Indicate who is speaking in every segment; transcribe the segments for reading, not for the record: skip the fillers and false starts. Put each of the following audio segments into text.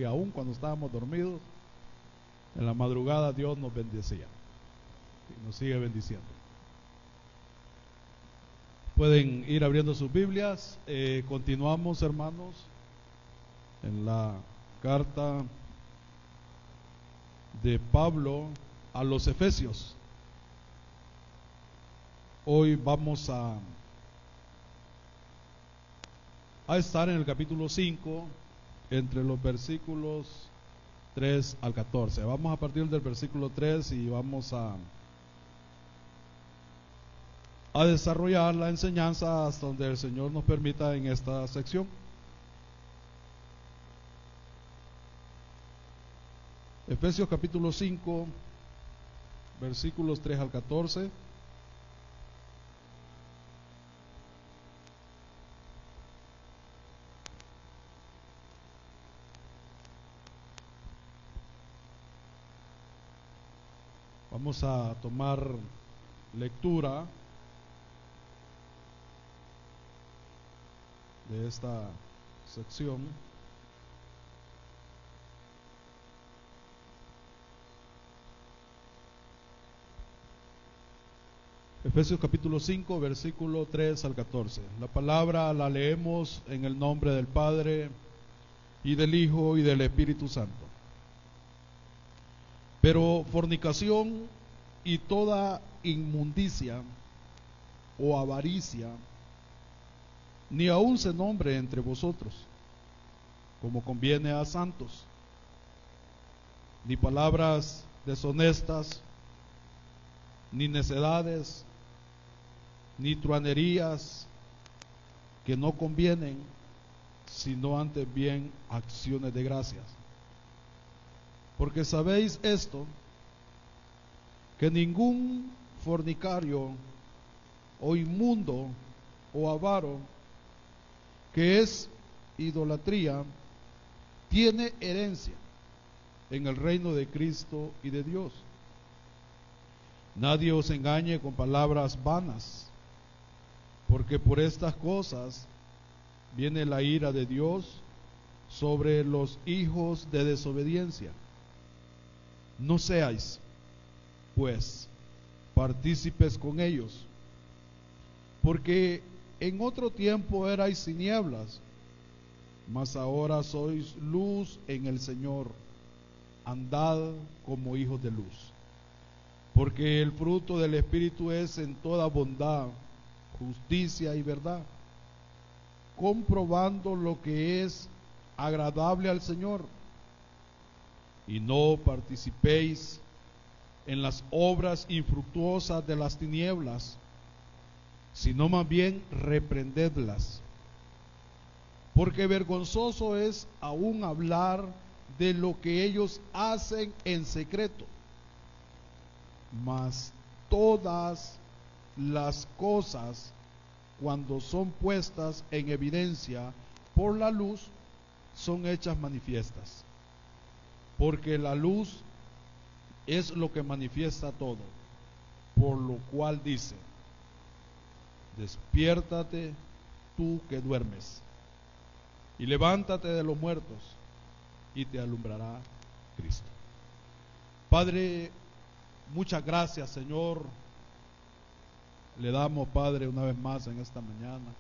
Speaker 1: Y aún cuando estábamos dormidos, en la madrugada Dios nos bendecía y nos sigue bendiciendo. Pueden ir abriendo sus Biblias. Continuamos, hermanos, en la carta de Pablo a los Efesios. Hoy vamos a estar en el capítulo 5, entre los versículos 3 al 14. Vamos a partir del versículo 3 y vamos a desarrollar la enseñanza hasta donde el Señor nos permita en esta sección. Efesios capítulo 5, versículos 3 al 14. Vamos a tomar lectura de esta sección. Efesios capítulo 5, versículo 3 al 14. La palabra la leemos en el nombre del Padre, y del Hijo, y del Espíritu Santo. Pero fornicación y toda inmundicia o avaricia ni aun se nombre entre vosotros, como conviene a santos, ni palabras deshonestas, ni necedades, ni truanerías que no convienen, sino antes bien acciones de gracias. Porque sabéis esto, que ningún fornicario o inmundo o avaro, que es idolatría, tiene herencia en el reino de Cristo y de Dios. Nadie os engañe con palabras vanas, porque por estas cosas viene la ira de Dios sobre los hijos de desobediencia. No seáis, pues, partícipes con ellos, porque en otro tiempo erais tinieblas, mas ahora sois luz en el Señor. Andad como hijos de luz. Porque el fruto del Espíritu es en toda bondad, justicia y verdad, comprobando lo que es agradable al Señor. Y no participéis en las obras infructuosas de las tinieblas, sino más bien reprendedlas. Porque vergonzoso es aún hablar de lo que ellos hacen en secreto. Mas todas las cosas, cuando son puestas en evidencia por la luz, son hechas manifiestas. Porque la luz es lo que manifiesta todo, por lo cual dice: despiértate tú que duermes, y levántate de los muertos, y te alumbrará Cristo. Padre, muchas gracias, Señor. Le damos, Padre, una vez más en esta mañana.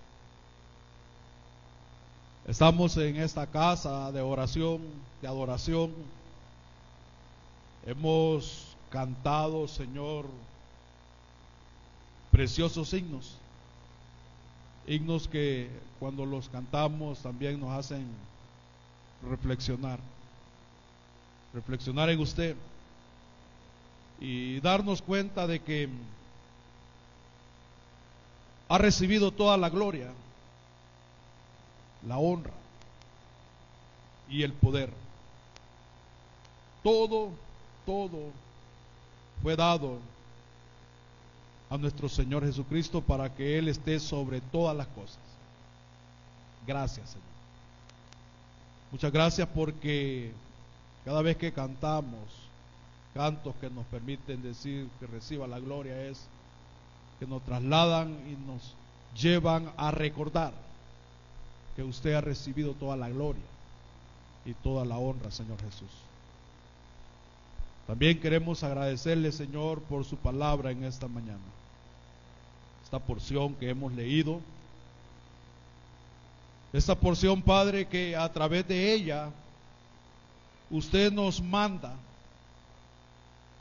Speaker 1: Estamos en esta casa de oración, de adoración. Hemos cantado, Señor, preciosos himnos. Himnos que cuando los cantamos también nos hacen reflexionar en usted y darnos cuenta de que ha recibido toda la gloria, la honra y el poder. Todo fue dado a nuestro Señor Jesucristo para que Él esté sobre todas las cosas. Gracias, Señor. Muchas gracias, porque cada vez que cantamos cantos que nos permiten decir que reciba la gloria, es que nos trasladan y nos llevan a recordar que usted ha recibido toda la gloria, y toda la honra, Señor Jesús. También queremos agradecerle, Señor, por su palabra en esta mañana. Esta porción que hemos leído, esta porción, Padre, que a través de ella usted nos manda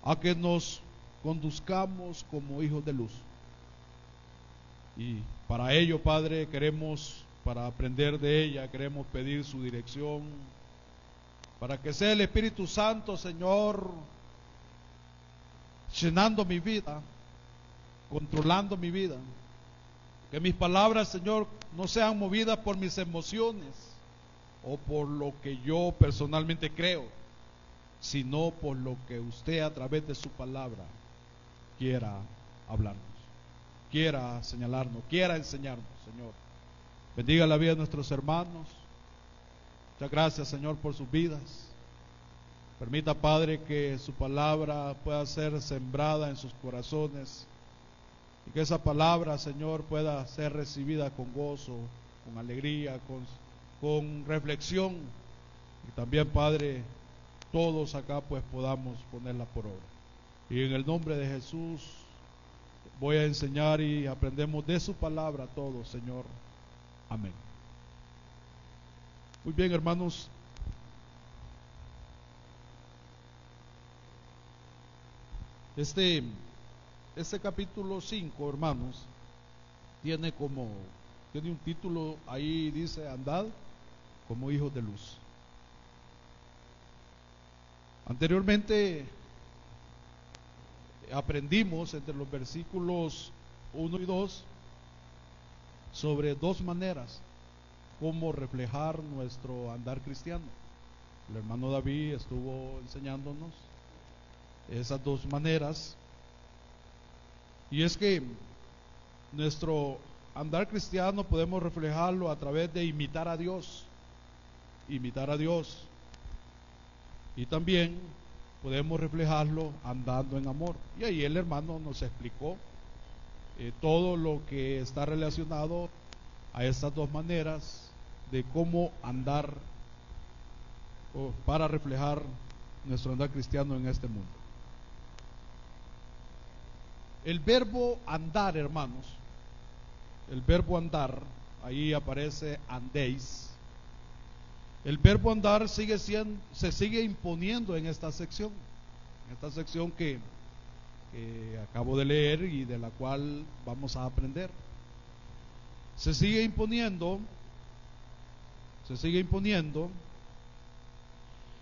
Speaker 1: a que nos conduzcamos como hijos de luz. Y para ello, Padre, para aprender de ella, queremos pedir su dirección, para que sea el Espíritu Santo, Señor, llenando mi vida, controlando mi vida. Que mis palabras, Señor, no sean movidas por mis emociones o por lo que yo personalmente creo, sino por lo que usted a través de su palabra quiera hablarnos, quiera señalarnos, quiera enseñarnos, Señor. Bendiga la vida de nuestros hermanos. Muchas gracias, Señor, por sus vidas. Permita, Padre, que su palabra pueda ser sembrada en sus corazones y que esa palabra, Señor, pueda ser recibida con gozo, con alegría, con reflexión. Y también, Padre, todos acá pues podamos ponerla por obra. Y en el nombre de Jesús voy a enseñar y aprendemos de su palabra todos, Señor. Amén. Muy bien, hermanos. Este capítulo 5, hermanos, tiene un título, ahí dice: andad como hijos de luz. Anteriormente aprendimos entre los versículos 1 y 2 sobre dos maneras cómo reflejar nuestro andar cristiano. El hermano David estuvo enseñándonos esas dos maneras, y es que nuestro andar cristiano podemos reflejarlo a través de imitar a Dios, y también podemos reflejarlo andando en amor. Y ahí el hermano nos explicó todo lo que está relacionado a estas dos maneras de cómo andar para reflejar nuestro andar cristiano en este mundo. El verbo andar, hermanos, el verbo andar, ahí aparece andéis. El verbo andar se sigue imponiendo en esta sección que acabo de leer y de la cual vamos a aprender. Se sigue imponiendo.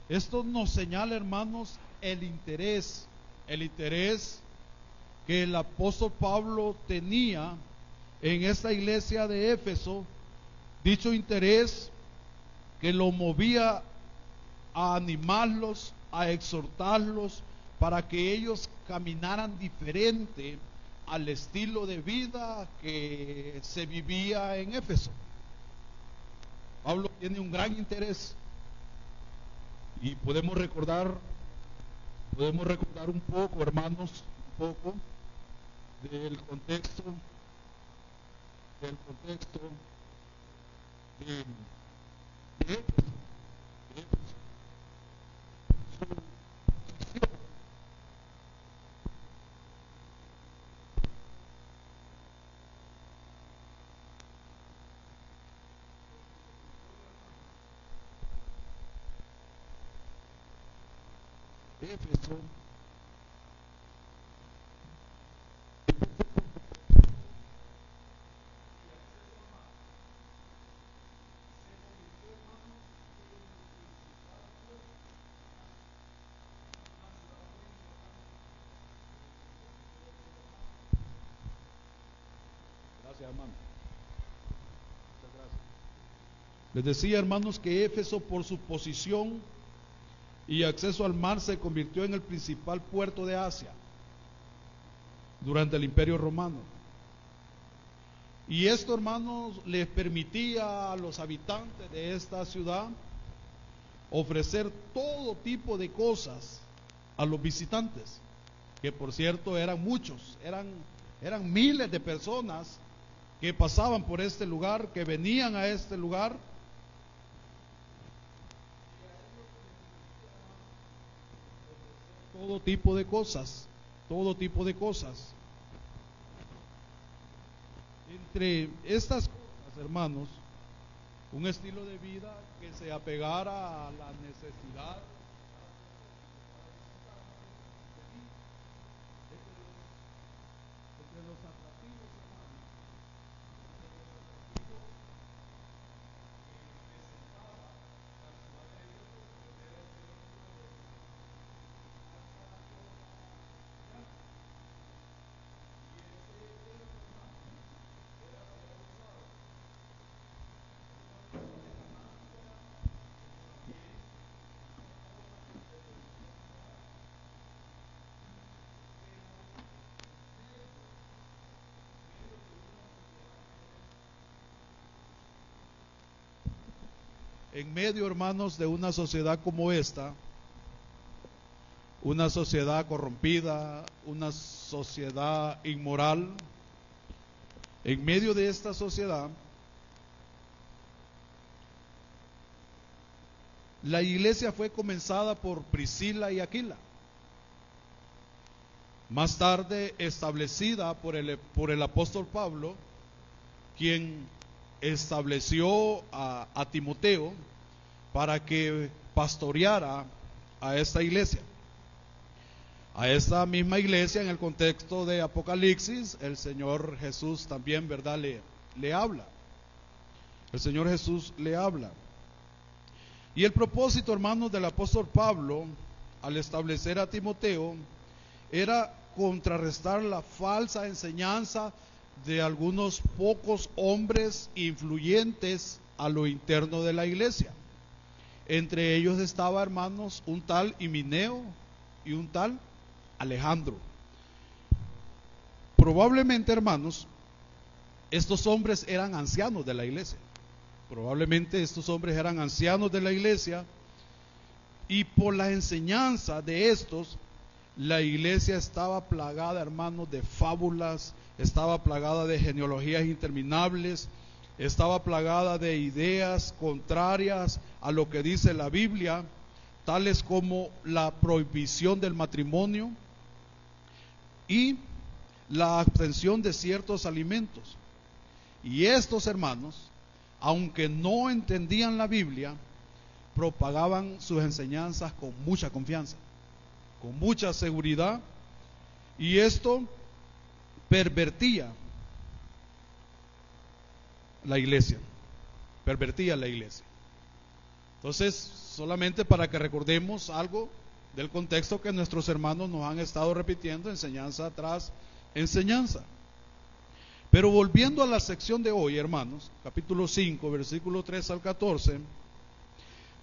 Speaker 1: Esto nos señala, hermanos, el interés que el apóstol Pablo tenía en esta iglesia de Éfeso, dicho interés que lo movía a animarlos, a exhortarlos, para que ellos caminaran diferente al estilo de vida que se vivía en Éfeso. Pablo tiene un gran interés, y podemos recordar un poco, hermanos, del contexto de Éfeso. Éfeso. Gracias, hermano. Muchas gracias. Les decía, hermanos, que Éfeso, por su posición y acceso al mar, se convirtió en el principal puerto de Asia durante el Imperio Romano. Y esto, hermanos, les permitía a los habitantes de esta ciudad ofrecer todo tipo de cosas a los visitantes, que por cierto eran muchos, eran miles de personas que pasaban por este lugar, que venían a este lugar. todo tipo de cosas, todo tipo de cosas. Entre estas cosas, hermanos, un estilo de vida que se apegara a la necesidad entre los atractivos, hermanos, en medio, hermanos, de una sociedad como esta, una sociedad corrompida, una sociedad inmoral, en medio de esta sociedad, la iglesia fue comenzada por Priscila y Aquila, más tarde establecida por el apóstol Pablo, quien estableció a Timoteo para que pastoreara a esta iglesia. A esta misma iglesia, en el contexto de Apocalipsis, el Señor Jesús también, ¿verdad?, le habla. El Señor Jesús le habla. Y el propósito, hermanos, del apóstol Pablo, al establecer a Timoteo, era contrarrestar la falsa enseñanza de algunos pocos hombres influyentes a lo interno de la iglesia. Entre ellos estaba, hermanos, un tal Himeneo y un tal Alejandro. Probablemente, hermanos, estos hombres eran ancianos de la iglesia. Probablemente estos hombres eran ancianos de la iglesia, y por la enseñanza de estos, la iglesia estaba plagada, hermanos, de fábulas, estaba plagada de genealogías interminables, estaba plagada de ideas contrarias a lo que dice la Biblia, tales como la prohibición del matrimonio y la abstención de ciertos alimentos. Y estos hermanos, aunque no entendían la Biblia, propagaban sus enseñanzas con mucha confianza, con mucha seguridad, y esto pervertía la iglesia, Entonces, solamente para que recordemos algo del contexto que nuestros hermanos nos han estado repitiendo, enseñanza tras enseñanza. Pero volviendo a la sección de hoy, hermanos, capítulo 5, versículo 3 al 14,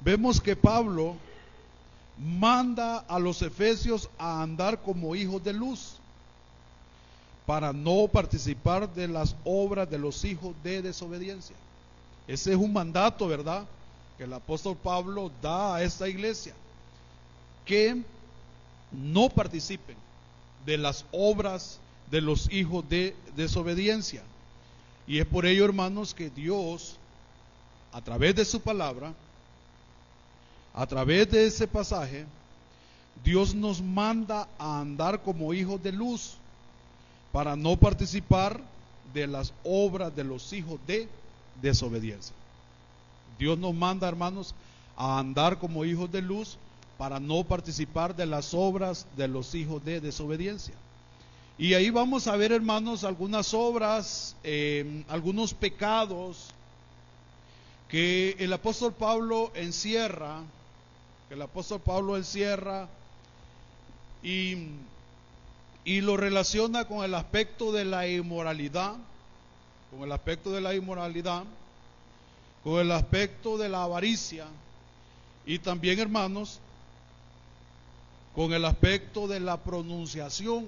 Speaker 1: vemos que Pablo manda a los efesios a andar como hijos de luz, para no participar de las obras de los hijos de desobediencia. Ese es un mandato, ¿verdad?, que el apóstol Pablo da a esta iglesia, que no participen de las obras de los hijos de desobediencia. Y es por ello, hermanos, que Dios, a través de su palabra, a través de ese pasaje, Dios nos manda a andar como hijos de luz, para no participar de las obras de los hijos de desobediencia. Dios nos manda, hermanos, a andar como hijos de luz, para no participar de las obras de los hijos de desobediencia. Y ahí vamos a ver, hermanos, algunas obras, algunos pecados que el apóstol Pablo encierra, y lo relaciona con el aspecto de la inmoralidad, con el aspecto de la avaricia, y también, hermanos, con el aspecto de la pronunciación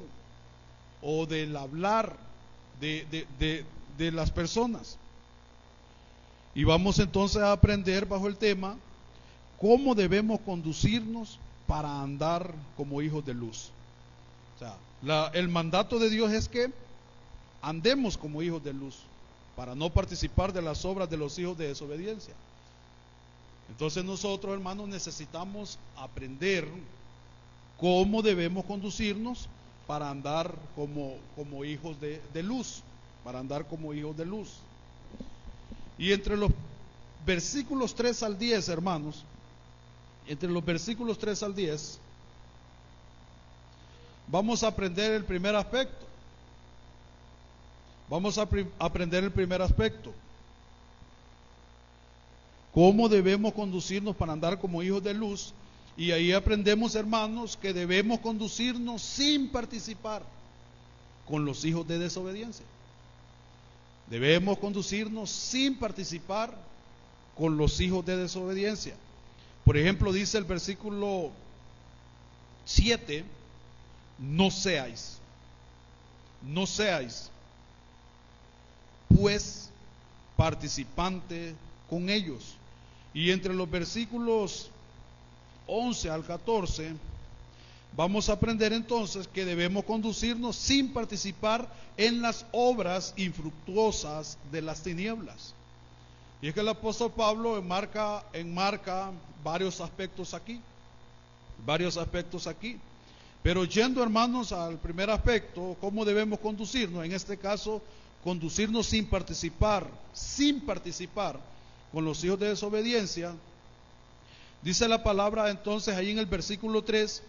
Speaker 1: o del hablar de las personas. Y vamos entonces a aprender bajo el tema cómo debemos conducirnos para andar como hijos de luz. O sea, el mandato de Dios es que andemos como hijos de luz, para no participar de las obras de los hijos de cómo debemos conducirnos para andar como hijos de luz, para andar como hijos de luz. Y entre los versículos 3 al 10, hermanos, entre los versículos 3 al 10, vamos a aprender el primer aspecto. Vamos a aprender el primer aspecto. Cómo debemos conducirnos para andar como hijos de luz. Y ahí aprendemos, hermanos, que debemos conducirnos sin participar con los hijos de desobediencia. Debemos conducirnos sin participar con los hijos de desobediencia. Por ejemplo, dice el versículo 7, no seáis, pues, participante con ellos. Y entre los versículos 11 al 14, vamos a aprender entonces que debemos conducirnos sin participar en las obras infructuosas de las tinieblas. Y es que el apóstol Pablo enmarca varios aspectos aquí. Pero yendo, hermanos, al primer aspecto, ¿cómo debemos conducirnos? En este caso, conducirnos sin participar con los hijos de desobediencia. Dice la palabra entonces ahí en el versículo 3,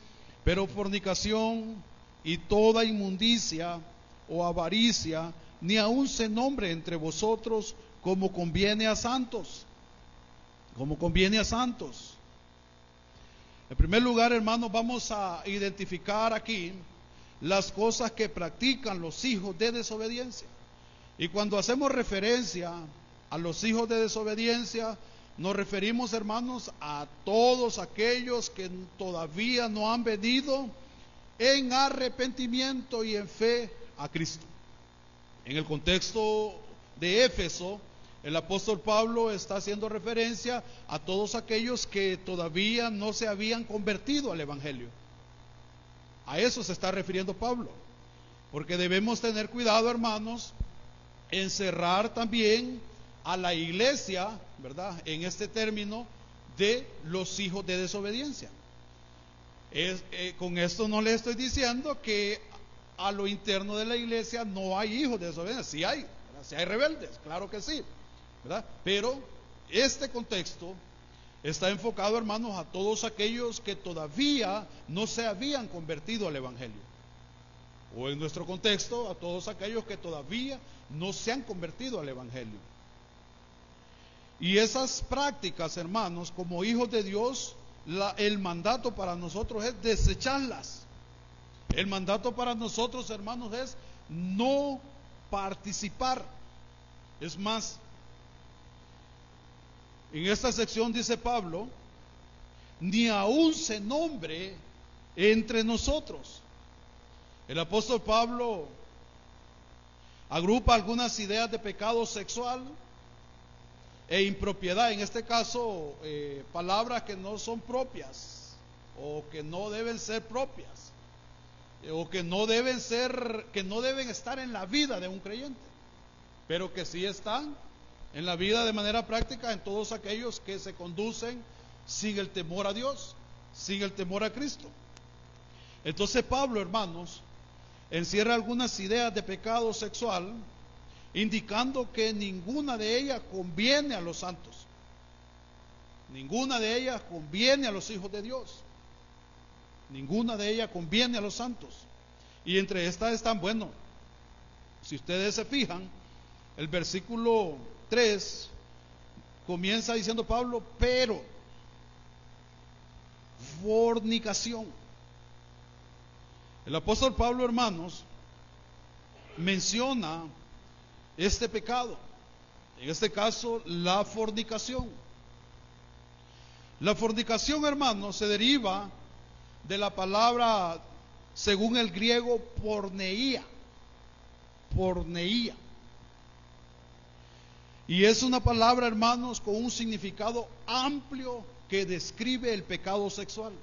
Speaker 1: pero fornicación y toda inmundicia o avaricia, ni aun se nombre entre vosotros como conviene a santos. En primer lugar, hermanos, vamos a identificar aquí las cosas que practican los hijos de desobediencia. Y cuando hacemos referencia a los hijos de desobediencia, nos referimos, hermanos, a todos aquellos que todavía no han venido en arrepentimiento y en fe a Cristo. En el contexto de Éfeso, el apóstol Pablo está haciendo referencia a todos aquellos que todavía no se habían convertido al Evangelio. A eso se está refiriendo Pablo, porque debemos tener cuidado, hermanos, en cerrar también a la iglesia, ¿verdad?, en este término de los hijos de desobediencia. Con esto no le estoy diciendo que a lo interno de la iglesia no hay hijos de desobediencia. Sí hay, ¿verdad? Sí hay rebeldes, claro que sí, ¿verdad? Pero este contexto está enfocado, hermanos, a todos aquellos que todavía no se habían convertido al Evangelio. O en nuestro contexto, a todos aquellos que todavía no se han convertido al Evangelio. Y esas prácticas, hermanos, como hijos de Dios, el mandato para nosotros es desecharlas. El mandato para nosotros, hermanos, es no participar. Es más, en esta sección dice Pablo, ni aún se nombre entre nosotros. El apóstol Pablo agrupa algunas ideas de pecado sexual e impropiedad, en este caso palabras que no son propias o que no deben ser propias o que no deben estar en la vida de un creyente, pero que sí están en la vida de manera práctica en todos aquellos que se conducen sin el temor a Dios, sin el temor a Cristo. Entonces Pablo, hermanos, encierra algunas ideas de pecado sexual, indicando que ninguna de ellas conviene a los santos, ninguna de ellas conviene a los hijos de Dios, ninguna de ellas conviene a los santos. Y entre estas están, bueno, si ustedes se fijan, el versículo 3 comienza diciendo Pablo, pero fornicación. El apóstol Pablo, hermanos, menciona este pecado, en este caso la fornicación. La fornicación, hermanos, se deriva de la palabra, según el griego, porneía. Y es una palabra, hermanos, con un significado amplio que describe el pecado sexual.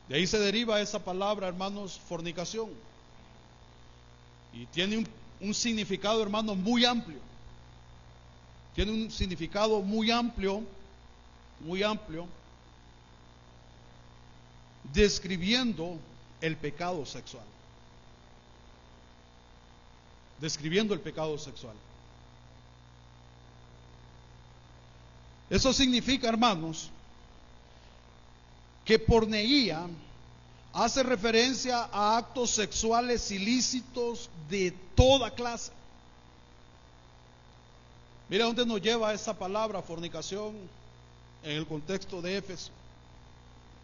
Speaker 1: De ahí se deriva esa palabra, hermanos, fornicación. Y tiene un significado, hermanos, muy amplio. Tiene un significado muy amplio, describiendo el pecado sexual. Describiendo el pecado sexual. Eso significa, hermanos, que porneía hace referencia a actos sexuales ilícitos de toda clase. Mira dónde nos lleva esa palabra fornicación en el contexto de Éfeso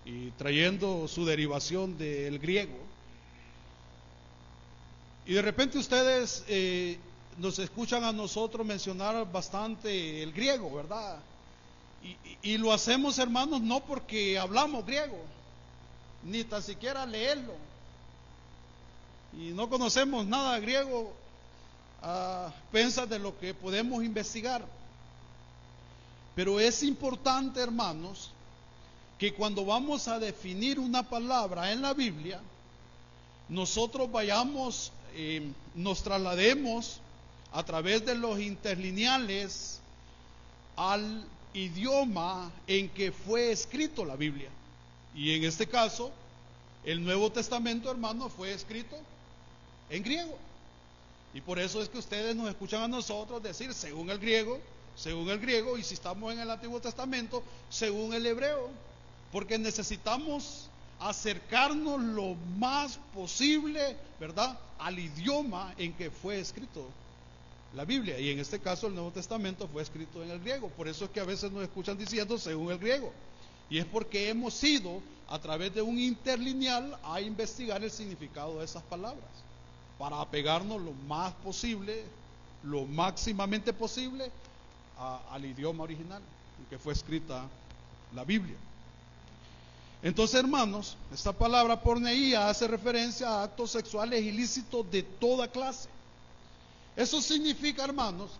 Speaker 1: y trayendo su derivación del griego. Y de repente ustedes nos escuchan a nosotros mencionar bastante el griego, ¿verdad? Y lo hacemos, hermanos, no porque hablamos griego, ni tan siquiera leerlo, y no conocemos nada de griego a pensas de lo que podemos investigar. Pero es importante, hermanos, que cuando vamos a definir una palabra en la Biblia, nosotros vayamos, nos traslademos a través de los interlineales al idioma en que fue escrito la Biblia. Y en este caso, el Nuevo Testamento, hermano, fue escrito en griego. Y por eso es que ustedes nos escuchan a nosotros decir según el griego, y si estamos en el Antiguo Testamento, según el hebreo, porque necesitamos acercarnos lo más posible, ¿verdad?, al idioma en que fue escrito la Biblia. Y en este caso el Nuevo Testamento fue escrito en el griego. Por eso es que a veces nos escuchan diciendo según el griego. Y es porque hemos ido a través de un interlineal a investigar el significado de esas palabras, para apegarnos lo más posible, lo máximamente posible al idioma original en que fue escrita la Biblia. Entonces, hermanos, esta palabra porneía hace referencia a actos sexuales ilícitos de toda clase. Eso significa, hermanos,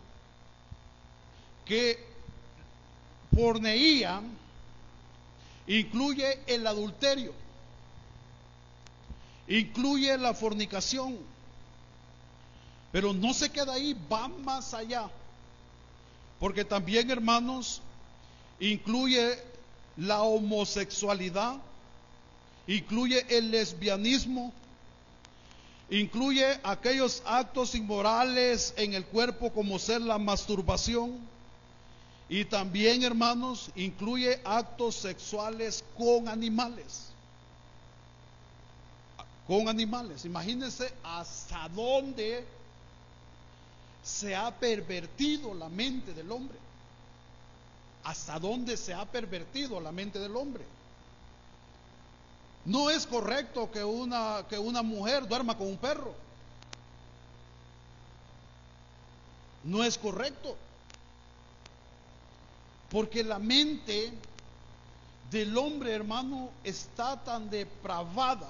Speaker 1: que porneía incluye el adulterio, incluye la fornicación, pero no se queda ahí, va más allá, porque también, hermanos, incluye la homosexualidad, incluye el lesbianismo, incluye aquellos actos inmorales en el cuerpo como ser la masturbación, y también, hermanos, incluye actos sexuales con animales. Con animales. Imagínense hasta dónde se ha pervertido la mente del hombre. Hasta dónde se ha pervertido la mente del hombre. No es correcto que una mujer duerma con un perro. No es correcto. Porque la mente del hombre, hermano, está tan depravada,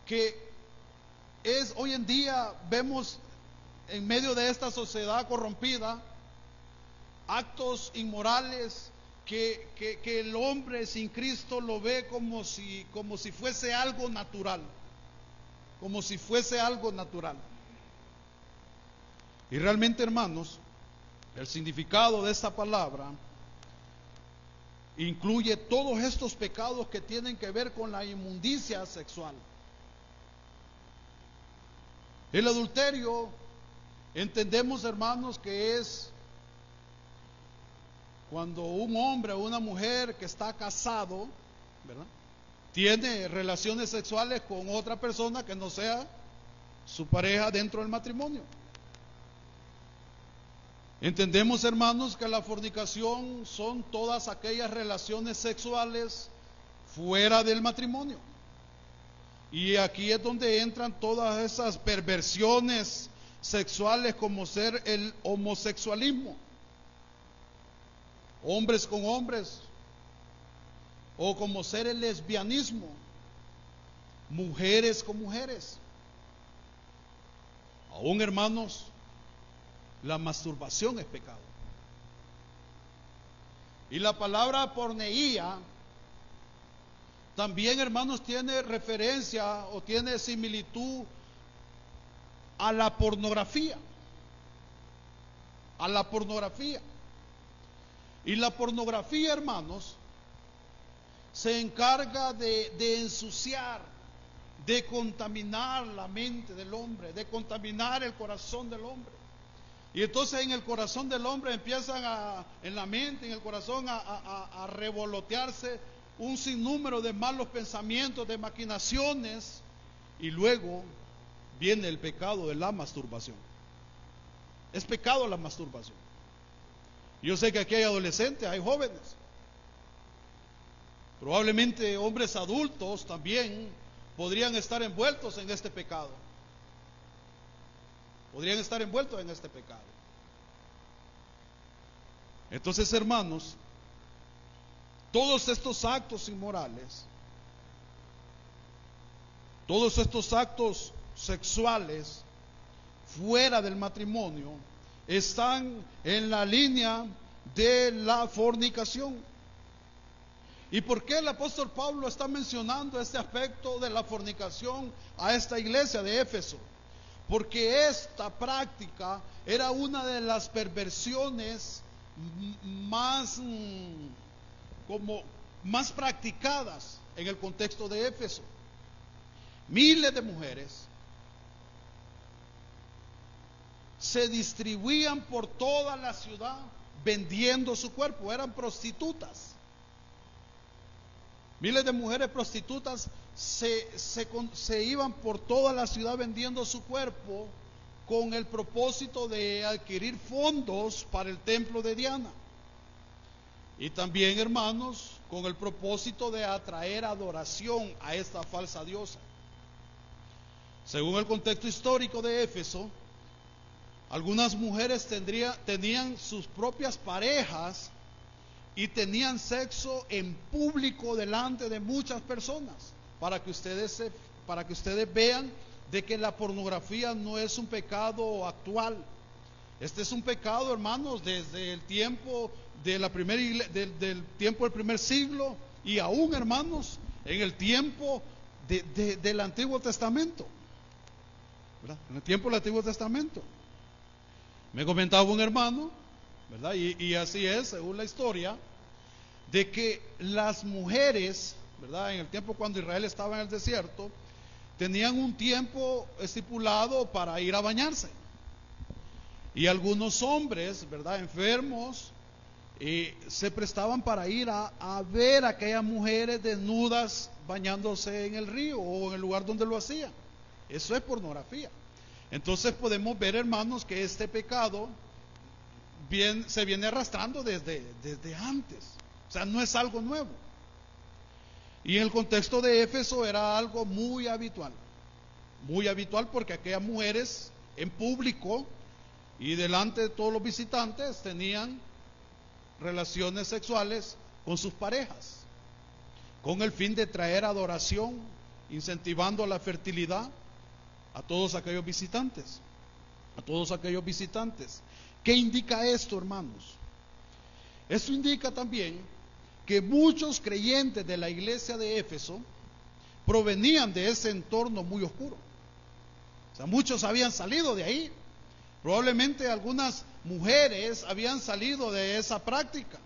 Speaker 1: que es hoy en día, vemos en medio de esta sociedad corrompida, actos inmorales que el hombre sin Cristo lo ve como si fuese algo natural, como si fuese algo natural. Y realmente, hermanos, el significado de esta palabra incluye todos estos pecados que tienen que ver con la inmundicia sexual. El adulterio, entendemos, hermanos, que es cuando un hombre o una mujer que está casado, ¿verdad?, tiene relaciones sexuales con otra persona que no sea su pareja dentro del matrimonio. Entendemos, hermanos, que la fornicación son todas aquellas relaciones sexuales fuera del matrimonio. Y aquí es donde entran todas esas perversiones sexuales, como ser el homosexualismo, hombres con hombres, o como ser el lesbianismo, mujeres con mujeres. Aún, hermanos, la masturbación es pecado. Y la palabra porneía también, hermanos, tiene referencia o tiene similitud a la pornografía. A la pornografía. Y la pornografía, hermanos, se encarga de ensuciar, de contaminar la mente del hombre, de contaminar el corazón del hombre. Y entonces en el corazón del hombre empiezan en la mente, en el corazón, a revolotearse un sinnúmero de malos pensamientos, de maquinaciones, y luego viene el pecado de la masturbación. Es pecado la masturbación. Yo sé que aquí hay adolescentes, hay jóvenes, probablemente hombres adultos también podrían estar envueltos en este pecado. Podrían estar envueltos en este pecado. Entonces, hermanos, todos estos actos inmorales, todos estos actos sexuales fuera del matrimonio, están en la línea de la fornicación. ¿Y por qué el apóstol Pablo está mencionando este aspecto de la fornicación a esta iglesia de Éfeso? Porque esta práctica era una de las perversiones más practicadas en el contexto de Éfeso. Miles de mujeres se distribuían por toda la ciudad vendiendo su cuerpo, eran prostitutas. Miles de mujeres prostitutas se iban por toda la ciudad vendiendo su cuerpo con el propósito de adquirir fondos para el templo de Diana. Y también, hermanos, con el propósito de atraer adoración a esta falsa diosa. Según el contexto histórico de Éfeso, algunas mujeres tenían sus propias parejas y tenían sexo en público delante de muchas personas, para que ustedes vean de que la pornografía no es un pecado actual. Este es un pecado, hermanos, desde el tiempo del tiempo del primer siglo, y aún, hermanos, en el tiempo del Antiguo Testamento, ¿verdad? En el tiempo del Antiguo Testamento. Me comentaba un hermano, ¿verdad? Y así es, según la historia, de que las mujeres, ¿verdad?, en el tiempo cuando Israel estaba en el desierto, tenían un tiempo estipulado para ir a bañarse. Y algunos hombres, ¿verdad?, enfermos, se prestaban para ir a ver a aquellas mujeres desnudas bañándose en el río o en el lugar donde lo hacían. Eso es pornografía. Entonces podemos ver, hermanos, que este pecado se viene arrastrando desde antes. O sea, no es algo nuevo. Y en el contexto de Éfeso era algo muy habitual porque aquellas mujeres en público y delante de todos los visitantes tenían relaciones sexuales con sus parejas, con el fin de traer adoración, incentivando la fertilidad a todos aquellos visitantes. ¿Qué indica esto, hermanos? Esto indica también que muchos creyentes de la iglesia de Éfeso provenían de ese entorno muy oscuro. O sea, muchos habían salido de ahí. Probablemente algunas mujeres habían salido de esa práctica.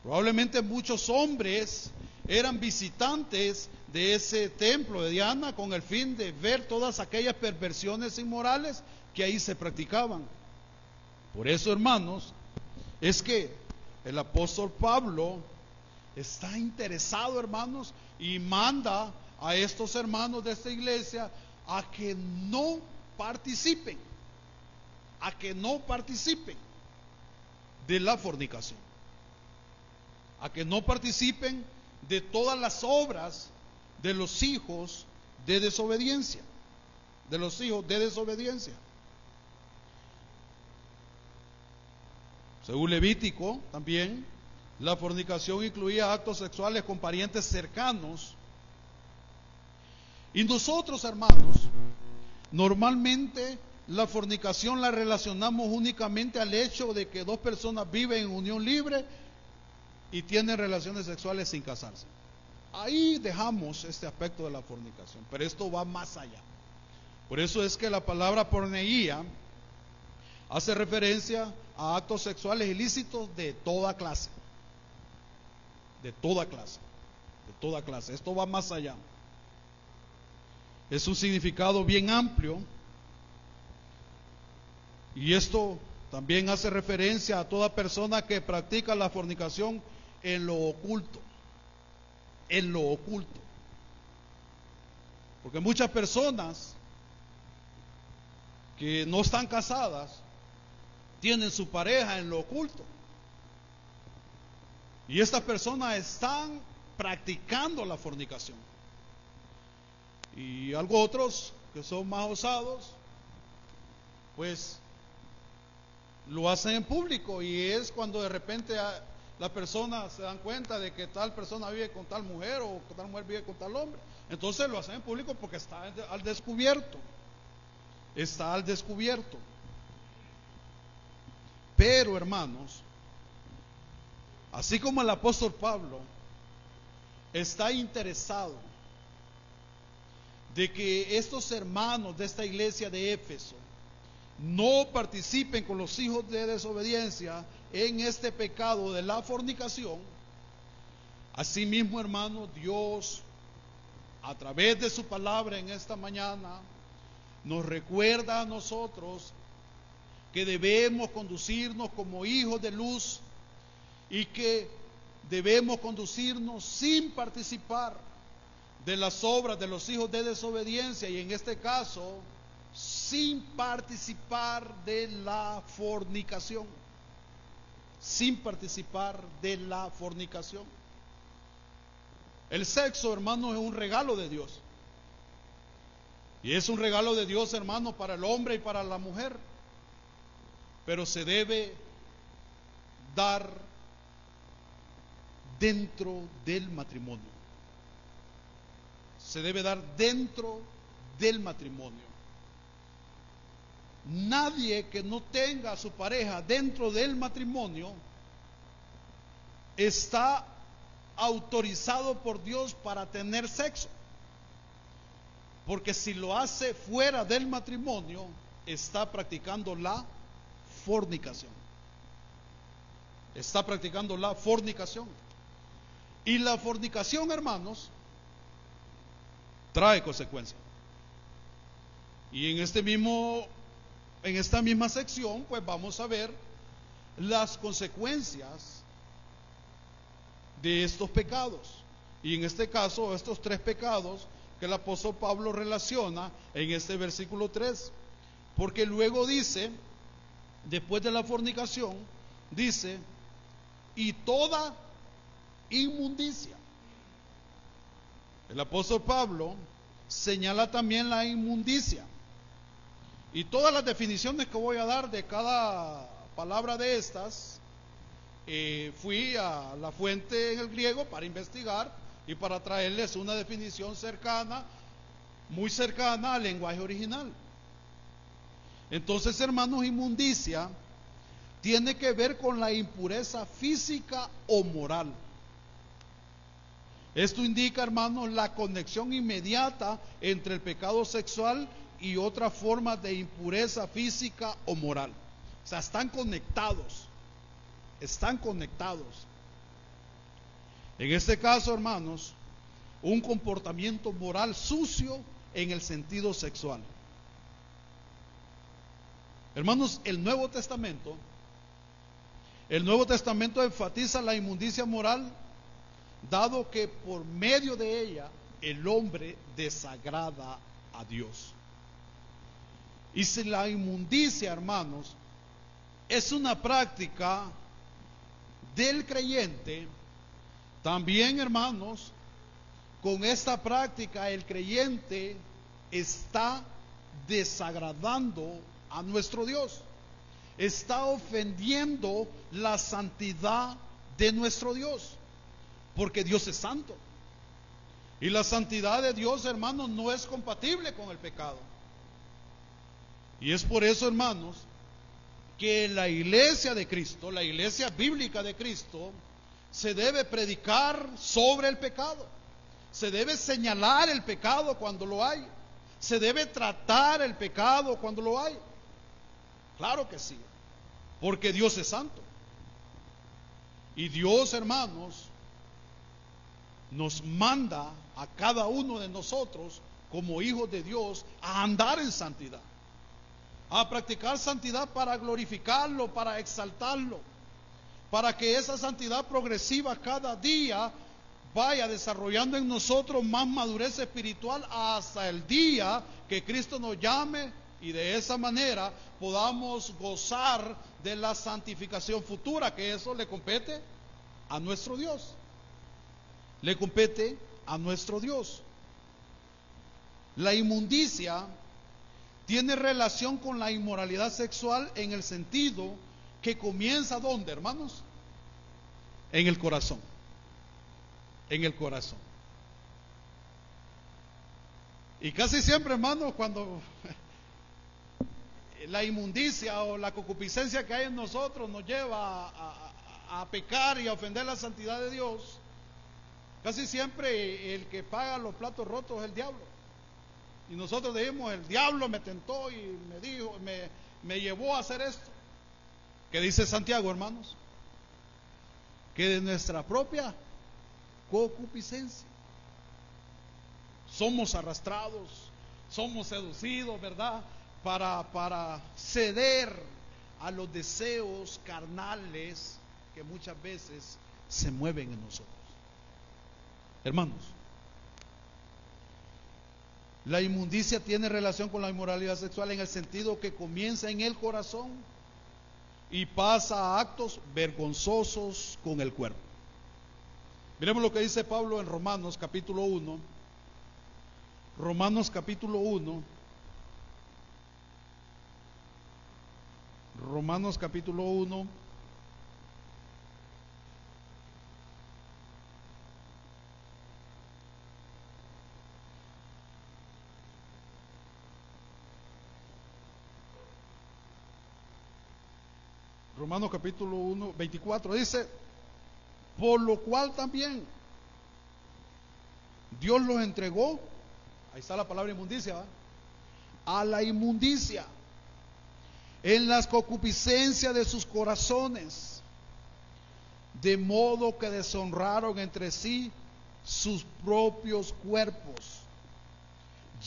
Speaker 1: Probablemente muchos hombres eran visitantes de ese templo de Diana con el fin de ver todas aquellas perversiones inmorales que ahí se practicaban. Por eso, hermanos, es que el apóstol Pablo está interesado, hermanos, y manda a estos hermanos de esta iglesia a que no participen de la fornicación, a que no participen de todas las obras de los hijos de desobediencia, Según Levítico, también la fornicación incluía actos sexuales con parientes cercanos. Y nosotros, hermanos, normalmente la fornicación la relacionamos únicamente al hecho de que dos personas viven en unión libre y tienen relaciones sexuales sin casarse. Ahí dejamos este aspecto de la fornicación, pero esto va más allá. Por eso es que la palabra porneía hace referencia a actos sexuales ilícitos de toda clase. de toda clase. Esto va más allá. Es un significado bien amplio. Y esto también hace referencia a toda persona que practica la fornicación en lo oculto. En lo oculto. Porque muchas personas que no están casadas tienen su pareja en lo oculto. Y estas personas están practicando la fornicación. Y algo otros que son más osados, pues lo hacen en público, y es cuando de repente las personas se dan cuenta de que tal persona vive con tal mujer o que tal mujer vive con tal hombre. Entonces lo hacen en público porque está al descubierto. Está al descubierto. Pero hermanos, así como el apóstol Pablo está interesado de que estos hermanos de esta iglesia de Éfeso no participen con los hijos de desobediencia en este pecado de la fornicación, asimismo, hermano, Dios, a través de su palabra en esta mañana, nos recuerda a nosotros que debemos conducirnos como hijos de luz y que debemos conducirnos sin participar de las obras de los hijos de desobediencia, y en este caso sin participar de la fornicación. Sin participar de la fornicación. El sexo, hermano, es un regalo de Dios. Y es un regalo de Dios, hermano, para el hombre y para la mujer. Pero se debe dar dentro del matrimonio. Se debe dar dentro del matrimonio. Nadie que no tenga a su pareja dentro del matrimonio está autorizado por Dios para tener sexo. Porque si lo hace fuera del matrimonio, está practicando la fornicación. Está practicando la fornicación. Y la fornicación, hermanos, trae consecuencias. Y en esta misma sección, pues vamos a ver las consecuencias de estos pecados. Y en este caso, estos tres pecados que el apóstol Pablo relaciona en este versículo 3. Porque luego dice, después de la fornicación, dice, y toda inmundicia. El apóstol Pablo señala también la inmundicia. Y todas las definiciones que voy a dar de cada palabra de estas, fui a la fuente en el griego para investigar y para traerles una definición cercana, muy cercana al lenguaje original. Entonces, hermanos, inmundicia tiene que ver con la impureza física o moral. Esto indica, hermanos, la conexión inmediata entre el pecado sexual y otras formas de impureza física o moral. O sea, están conectados. Están conectados. En este caso, hermanos, un comportamiento moral sucio en el sentido sexual. Hermanos, el Nuevo Testamento enfatiza la inmundicia moral, dado que por medio de ella el hombre desagrada a Dios. Y si la inmundicia, hermanos, es una práctica del creyente, también, hermanos, con esta práctica el creyente está desagradando a nuestro Dios. Está ofendiendo la santidad de nuestro Dios, porque Dios es santo. Y la santidad de Dios, hermanos, no es compatible con el pecado. Y es por eso, hermanos, que la iglesia de Cristo, la iglesia bíblica de Cristo, se debe predicar sobre el pecado. Se debe señalar el pecado cuando lo hay. Se debe tratar el pecado cuando lo hay. Claro que sí, porque Dios es santo. Y Dios, hermanos, nos manda a cada uno de nosotros como hijos de Dios a andar en santidad, a practicar santidad para glorificarlo, para exaltarlo, para que esa santidad progresiva cada día vaya desarrollando en nosotros más madurez espiritual hasta el día que Cristo nos llame, y de esa manera podamos gozar de la santificación futura, que eso le compete a nuestro Dios. Le compete a nuestro Dios. La inmundicia tiene relación con la inmoralidad sexual en el sentido que comienza ¿dónde, hermanos? En el corazón. En el corazón. Y casi siempre, hermanos, cuando la inmundicia o la concupiscencia que hay en nosotros nos lleva a pecar y a ofender la santidad de Dios, casi siempre el que paga los platos rotos es el diablo. Y nosotros decimos, el diablo me tentó y me dijo, me llevó a hacer esto. ¿Qué dice Santiago, hermanos? Que de nuestra propia concupiscencia somos arrastrados, somos seducidos, ¿verdad? Para ceder a los deseos carnales que muchas veces se mueven en nosotros. Hermanos, la inmundicia tiene relación con la inmoralidad sexual en el sentido que comienza en el corazón y pasa a actos vergonzosos con el cuerpo. Miremos lo que dice Pablo en Romanos capítulo 1. Romanos capítulo 1. Romanos capítulo 1. Romanos capítulo 1, 24 dice: por lo cual también Dios los entregó, ahí está la palabra inmundicia, ¿va?, a la inmundicia en las concupiscencias de sus corazones, de modo que deshonraron entre sí sus propios cuerpos,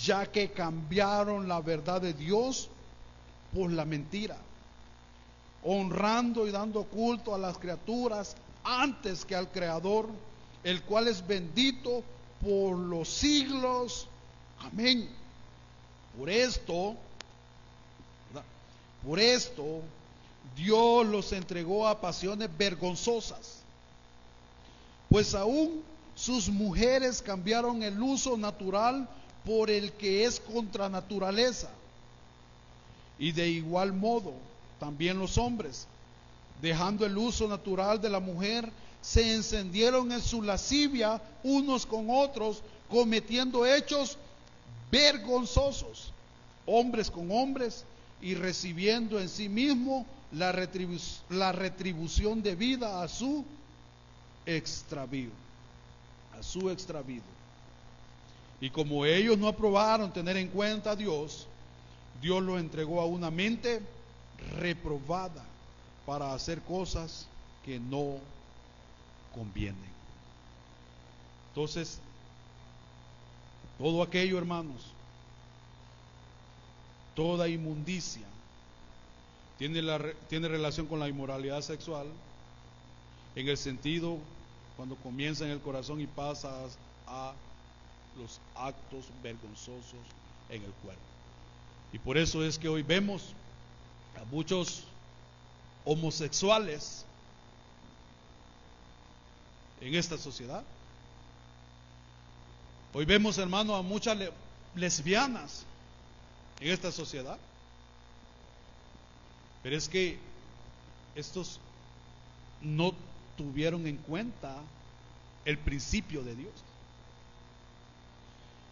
Speaker 1: ya que cambiaron la verdad de Dios por la mentira, honrando y dando culto a las criaturas antes que al Creador, el cual es bendito por los siglos. Amén. Por esto Dios los entregó a pasiones vergonzosas, pues aún sus mujeres cambiaron el uso natural por el que es contra naturaleza, y de igual modo también los hombres, dejando el uso natural de la mujer, se encendieron en su lascivia unos con otros, cometiendo hechos vergonzosos, hombres con hombres, y recibiendo en sí mismo la retribución debida a su extravío. Y como ellos no aprobaron tener en cuenta a Dios, Dios los entregó a una mente reprobada para hacer cosas que no convienen. Entonces, todo aquello, hermanos, toda inmundicia tiene relación con la inmoralidad sexual, en el sentido cuando comienza en el corazón y pasa a los actos vergonzosos en el cuerpo. Y por eso es que hoy vemos a muchos homosexuales en esta sociedad. Hoy vemos, hermano, a muchas lesbianas en esta sociedad. Pero es que estos no tuvieron en cuenta el principio de Dios.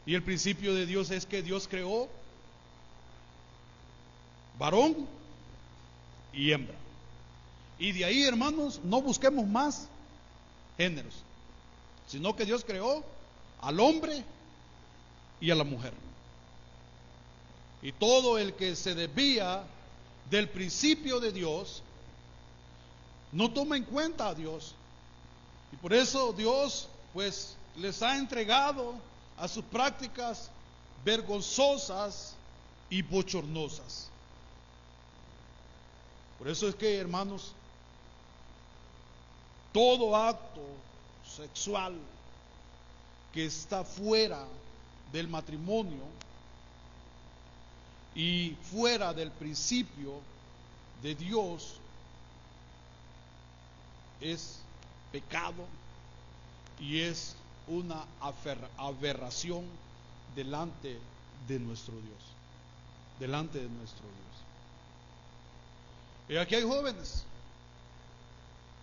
Speaker 1: Y el principio de Dios es que Dios creó varón y hembra. Y de ahí, hermanos, no busquemos más géneros, sino que Dios creó al hombre y a la mujer. Y todo el que se desvía del principio de Dios no toma en cuenta a Dios. Y por eso Dios, pues, les ha entregado a sus prácticas vergonzosas y bochornosas. Por eso es que, hermanos, todo acto sexual que está fuera del matrimonio y fuera del principio de Dios es pecado y es una aberración delante de nuestro Dios. Delante de nuestro Dios. Y aquí hay jóvenes,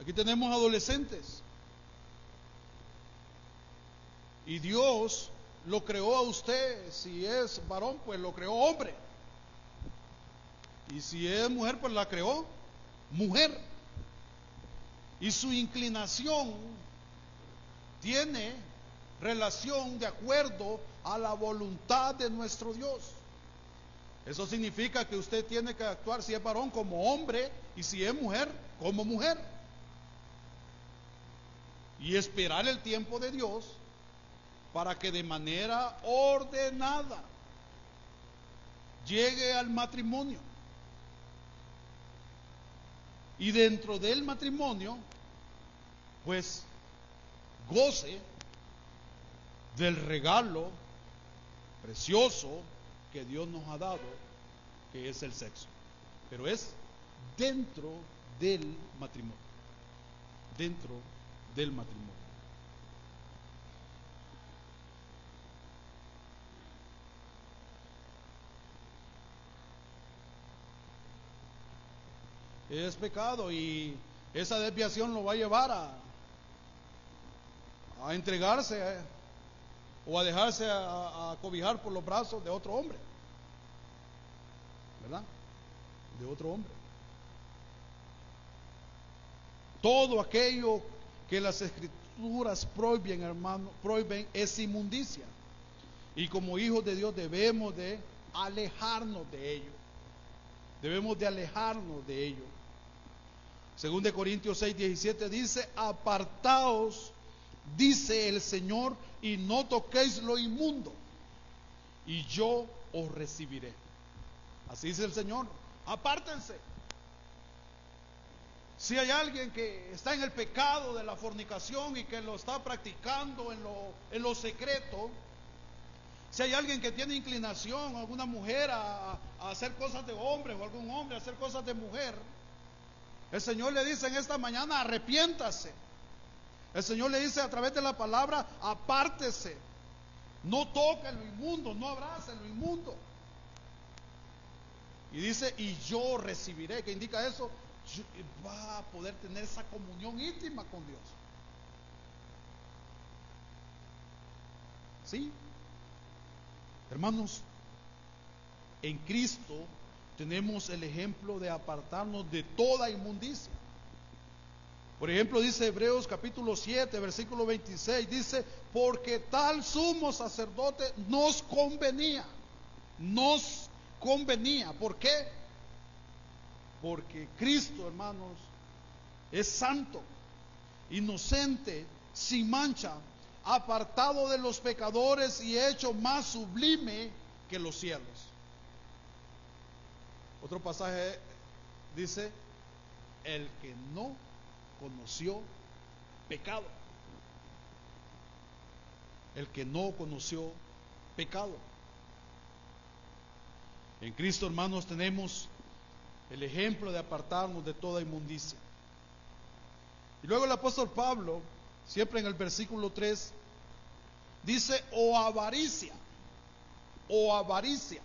Speaker 1: aquí tenemos adolescentes, y Dios lo creó a usted. Si es varón, pues lo creó hombre, y si es mujer, pues la creó mujer, y su inclinación tiene relación de acuerdo a la voluntad de nuestro Dios. Eso significa que usted tiene que actuar, si es varón, como hombre, y si es mujer, como mujer, y esperar el tiempo de Dios para que de manera ordenada llegue al matrimonio. Y dentro del matrimonio, pues, goce del regalo precioso que Dios nos ha dado, que es el sexo. Pero es dentro del matrimonio. Dentro del matrimonio. Es pecado, y esa desviación lo va a llevar a entregarse o a dejarse a cobijar por los brazos de otro hombre, ¿verdad? De otro hombre. Todo aquello que las Escrituras prohíben, hermano, prohíben, es inmundicia, y como hijos de Dios debemos de alejarnos de ello. Debemos de alejarnos de ello. Según de Corintios 6:17 dice: apartaos, dice el Señor, y no toquéis lo inmundo, y yo os recibiré. Así dice el Señor: apártense. Si hay alguien que está en el pecado de la fornicación y que lo está practicando en lo secreto, si hay alguien que tiene inclinación, alguna mujer a hacer cosas de hombre, o algún hombre a hacer cosas de mujer, el Señor le dice en esta mañana: arrepiéntase. El Señor le dice a través de la palabra: apártese, no toque lo inmundo, no abrace lo inmundo. Y dice: y yo recibiré. ¿Qué indica eso? Va a poder tener esa comunión íntima con Dios. ¿Sí? Hermanos, en Cristo tenemos el ejemplo de apartarnos de toda inmundicia. Por ejemplo, dice Hebreos capítulo 7, versículo 26, dice: porque tal sumo sacerdote nos convenía. Nos convenía. ¿Por qué? Porque Cristo, hermanos, es santo, inocente, sin mancha, apartado de los pecadores y hecho más sublime que los cielos. Otro pasaje dice: el que no conoció pecado. El que no conoció pecado. En Cristo, hermanos, tenemos el ejemplo de apartarnos de toda inmundicia. Y luego el apóstol Pablo, siempre en el versículo 3, dice: o avaricia, o avaricia.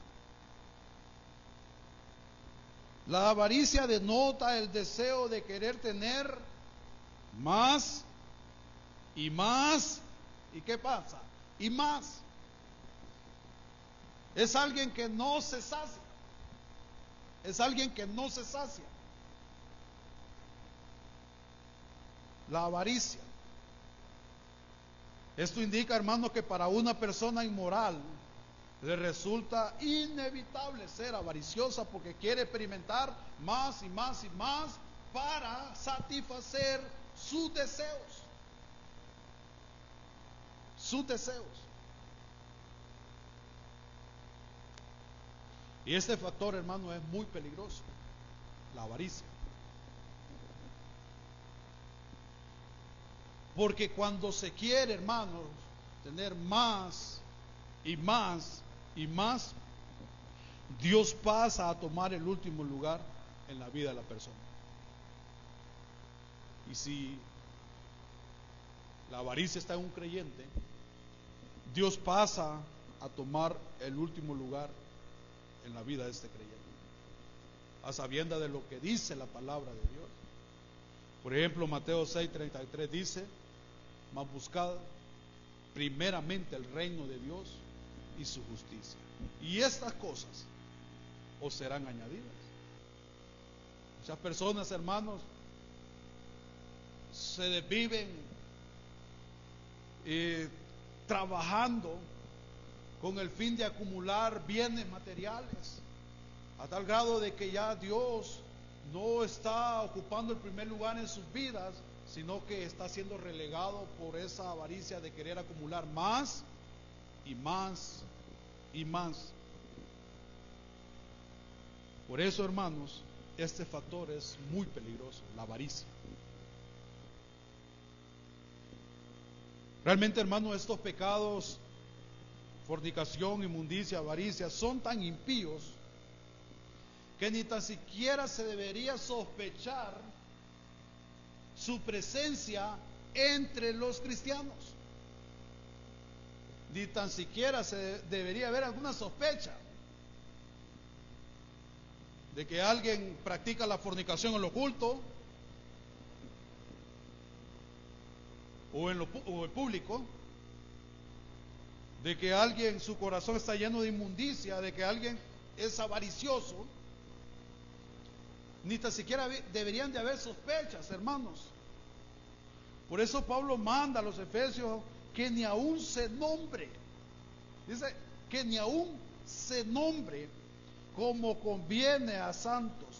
Speaker 1: La avaricia denota el deseo de querer tener más y más. ¿Y qué pasa? Y más. Es alguien que no se sacia. Es alguien que no se sacia. La avaricia. Esto indica, hermano, que para una persona inmoral le resulta inevitable ser avariciosa, porque quiere experimentar más y más y más para satisfacer sus deseos. sus deseos. Y este factor, hermano, es muy peligroso, la avaricia. Porque cuando se quiere, hermanos, tener más y más y más, Dios pasa a tomar el último lugar en la vida de la persona. Y si la avaricia está en un creyente, Dios pasa a tomar el último lugar en la vida de este creyente, a sabiendas de lo que dice la palabra de Dios. Por ejemplo, Mateo 6:33 dice: mas buscad primeramente el reino de Dios y su justicia, y estas cosas os serán añadidas. Muchas personas, hermanos, se desviven trabajando con el fin de acumular bienes materiales, a tal grado de que ya Dios no está ocupando el primer lugar en sus vidas, sino que está siendo relegado por esa avaricia de querer acumular más y más y más. Por eso, hermanos, este factor es muy peligroso, la avaricia. Realmente, hermanos, estos pecados, fornicación, inmundicia, avaricia, son tan impíos que ni tan siquiera se debería sospechar su presencia entre los cristianos. Ni tan siquiera se debería haber alguna sospecha de que alguien practica la fornicación en lo oculto o en el público, de que alguien, su corazón está lleno de inmundicia, de que alguien es avaricioso. Ni tan siquiera deberían de haber sospechas, hermanos. Por eso Pablo manda a los efesios que ni aún se nombre. Dice que ni aún se nombre como conviene a santos.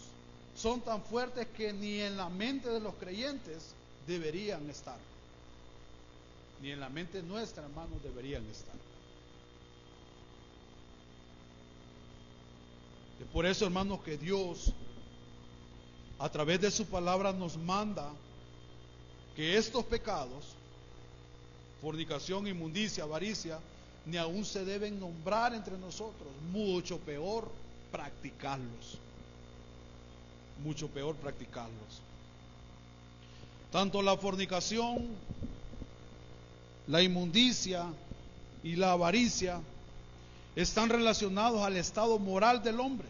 Speaker 1: Son tan fuertes que ni en la mente de los creyentes deberían estar. Ni en la mente nuestra, hermanos, deberían estar. Y por eso, hermanos, que Dios, a través de su palabra, nos manda que estos pecados, fornicación, inmundicia, avaricia, ni aún se deben nombrar entre nosotros. Mucho peor practicarlos. Mucho peor practicarlos. Tanto la fornicación, la inmundicia y la avaricia están relacionados al estado moral del hombre.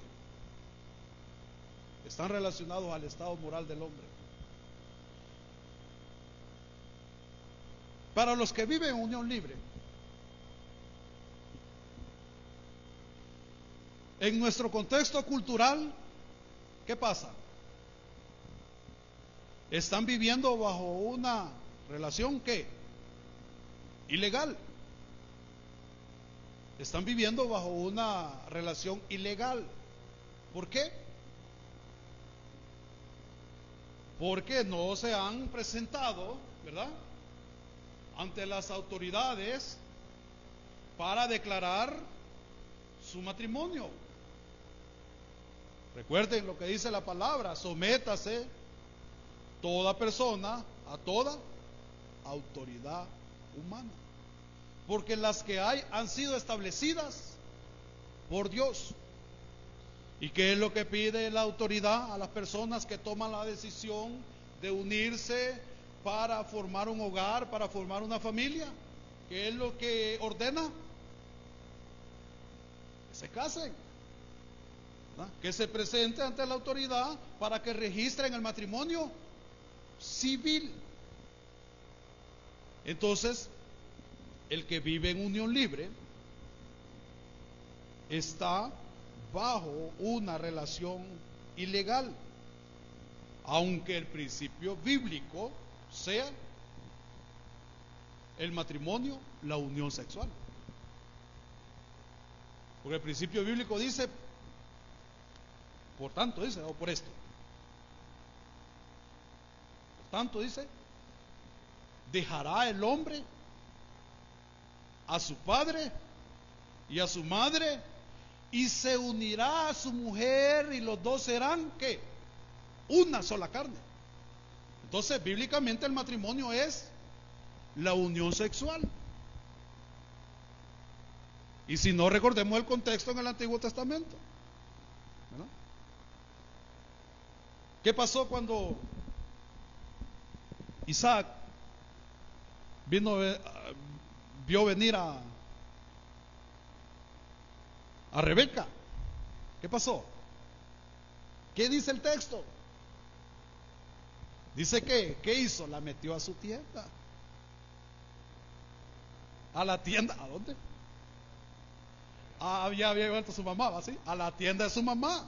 Speaker 1: Están relacionados al estado moral del hombre. Para los que viven en unión libre, en nuestro contexto cultural, ¿qué pasa? Están viviendo bajo una relación ¿qué? Ilegal. Están viviendo bajo una relación ilegal. ¿Por qué? Porque no se han presentado, ¿verdad?, ante las autoridades para declarar su matrimonio. Recuerden lo que dice la palabra: sométase toda persona a toda autoridad humana, porque las que hay han sido establecidas por Dios. ¿Y qué es lo que pide la autoridad a las personas que toman la decisión de unirse para formar un hogar, para formar una familia? ¿Qué es lo que ordena? Que se casen, ¿verdad?, que se presente ante la autoridad para que registren el matrimonio civil. Entonces, el que vive en unión libre está bajo una relación ilegal, aunque el principio bíblico sea el matrimonio, la unión sexual. Porque el principio bíblico dice, por tanto dice, o por esto, por tanto dice, dejará el hombre a su padre y a su madre, y se unirá a su mujer, y los dos serán, ¿qué? Una sola carne. Entonces, bíblicamente el matrimonio es la unión sexual. Y si no, recordemos el contexto en el Antiguo Testamento, ¿verdad? ¿Qué pasó cuando Isaac vio venir a Rebeca? ¿Qué pasó? ¿Qué dice el texto? Dice que, ¿qué hizo? La metió a su tienda. A la tienda, ¿a dónde? Ya había vuelto su mamá, ¿va? ¿Sí? A la tienda de su mamá.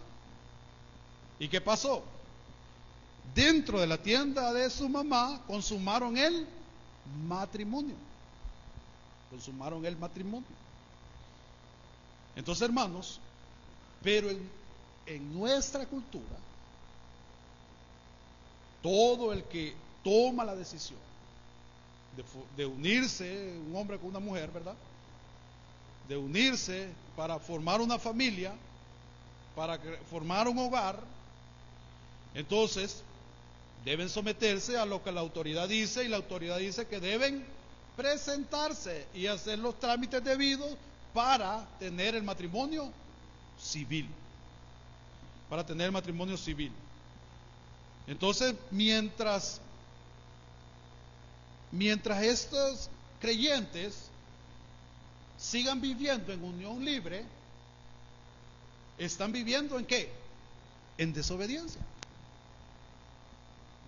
Speaker 1: ¿Y qué pasó? Dentro de la tienda de su mamá consumaron el matrimonio. Consumaron el matrimonio. Entonces, hermanos, pero en nuestra cultura, todo el que toma la decisión de unirse, un hombre con una mujer, ¿verdad? De unirse para formar una familia, para formar un hogar, entonces deben someterse a lo que la autoridad dice, y la autoridad dice que deben presentarse y hacer los trámites debidos para tener el matrimonio civil. Para tener el matrimonio civil. Entonces, mientras estos creyentes sigan viviendo en unión libre, están viviendo ¿en qué? En desobediencia,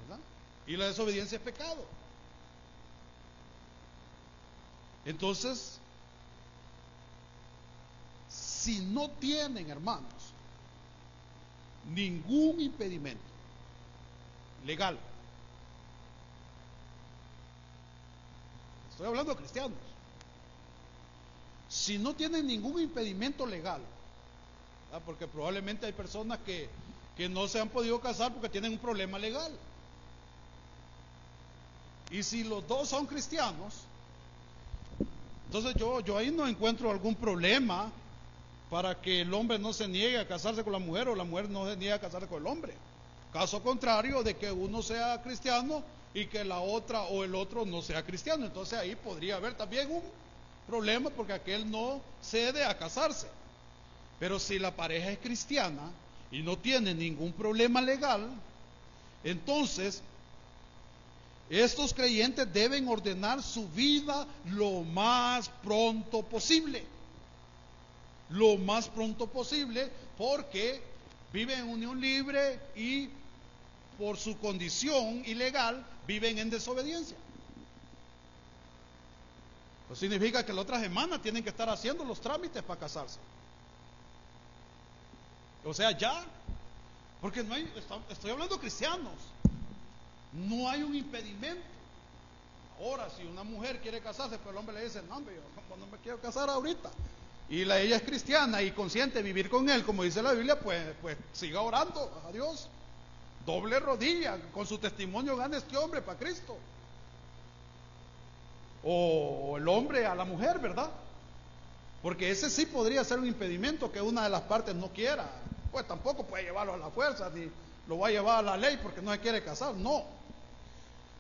Speaker 1: ¿verdad? Y la desobediencia es pecado. Entonces, si no tienen, hermanos, ningún impedimento legal, estoy hablando de cristianos, si no tienen ningún impedimento legal, ¿verdad? Porque probablemente hay personas que no se han podido casar porque tienen un problema legal, y si los dos son cristianos, entonces yo ahí no encuentro algún problema para que el hombre no se niegue a casarse con la mujer, o la mujer no se niegue a casarse con el hombre. Caso contrario de que uno sea cristiano y que la otra o el otro no sea cristiano, entonces ahí podría haber también un problema, porque aquel no cede a casarse. Pero si la pareja es cristiana y no tiene ningún problema legal, entonces estos creyentes deben ordenar su vida lo más pronto posible. Lo más pronto posible, porque viven en unión libre y por su condición ilegal viven en desobediencia. Eso significa que la otra semana tienen que estar haciendo los trámites para casarse. O sea, ya, porque no hay, estoy hablando de cristianos, no hay un impedimento. Ahora, si una mujer quiere casarse, pues el hombre le dice, no, hombre, yo no me quiero casar ahorita, y ella es cristiana y consciente de vivir con él, como dice la Biblia, pues siga orando a Dios, doble rodilla, con su testimonio gane este hombre para Cristo. O el hombre a la mujer, ¿verdad? Porque ese sí podría ser un impedimento, que una de las partes no quiera, pues tampoco puede llevarlo a la fuerza, ni lo va a llevar a la ley porque no se quiere casar, no.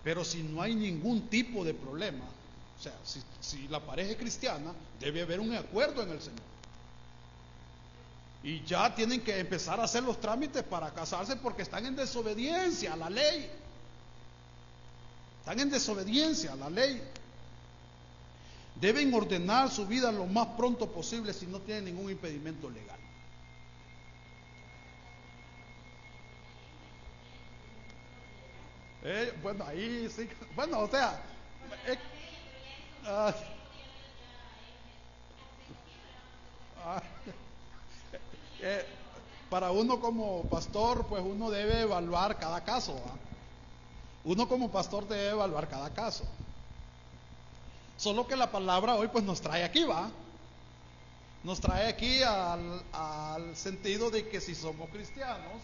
Speaker 1: Pero si no hay ningún tipo de problema, o sea, si la pareja es cristiana, debe haber un acuerdo en el Señor. Y ya tienen que empezar a hacer los trámites para casarse, porque están en desobediencia a la ley. Están en desobediencia a la ley. Deben ordenar su vida lo más pronto posible si no tienen ningún impedimento legal. Bueno, ahí sí. Bueno, o sea, ah, ah, para uno como pastor, pues uno debe evaluar cada caso, ¿va? Uno como pastor debe evaluar cada caso. Solo que la palabra hoy pues nos trae aquí, ¿va? Nos trae aquí al sentido de que si somos cristianos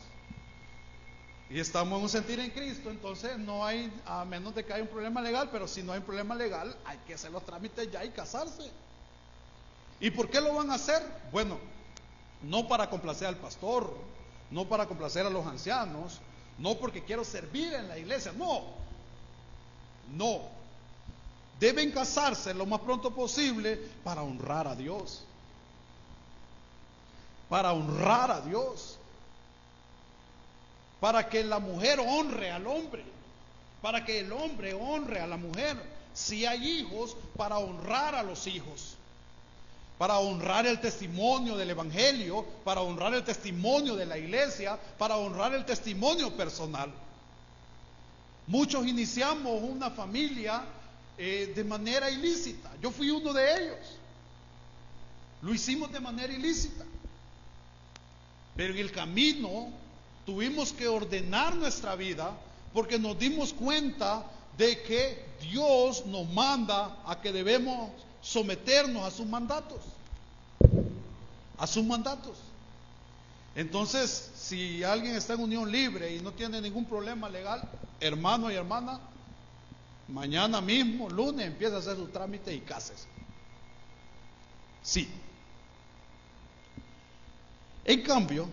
Speaker 1: y estamos en un sentir en Cristo, entonces no hay, a menos de que haya un problema legal, pero si no hay un problema legal, hay que hacer los trámites ya y casarse. ¿Y por qué lo van a hacer? Bueno, no para complacer al pastor, no para complacer a los ancianos, no porque quiero servir en la iglesia, no. Deben casarse lo más pronto posible para honrar a Dios. Para honrar a Dios. Para que la mujer honre al hombre. Para que el hombre honre a la mujer. Si hay hijos, para honrar a los hijos. Para honrar el testimonio del evangelio, para honrar el testimonio de la iglesia, para honrar el testimonio personal. Muchos iniciamos una familia de manera ilícita. Yo fui uno de ellos. Lo hicimos de manera ilícita. Pero en el camino tuvimos que ordenar nuestra vida porque nos dimos cuenta de que Dios nos manda a que debemos someternos a sus mandatos. A sus mandatos. Entonces, si alguien está en unión libre y no tiene ningún problema legal, hermano y hermana, mañana mismo, lunes, empieza a hacer su trámite y cásese. Sí. En cambio,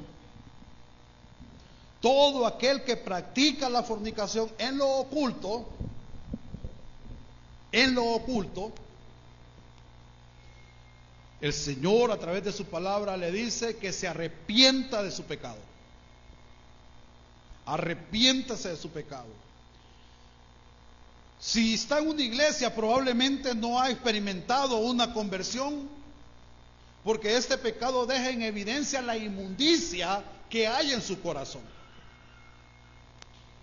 Speaker 1: todo aquel que practica la fornicación en lo oculto, el Señor a través de su palabra le dice que se arrepienta de su pecado. Arrepiéntase de su pecado. Si está en una iglesia, probablemente no ha experimentado una conversión, porque este pecado deja en evidencia la inmundicia que hay en su corazón.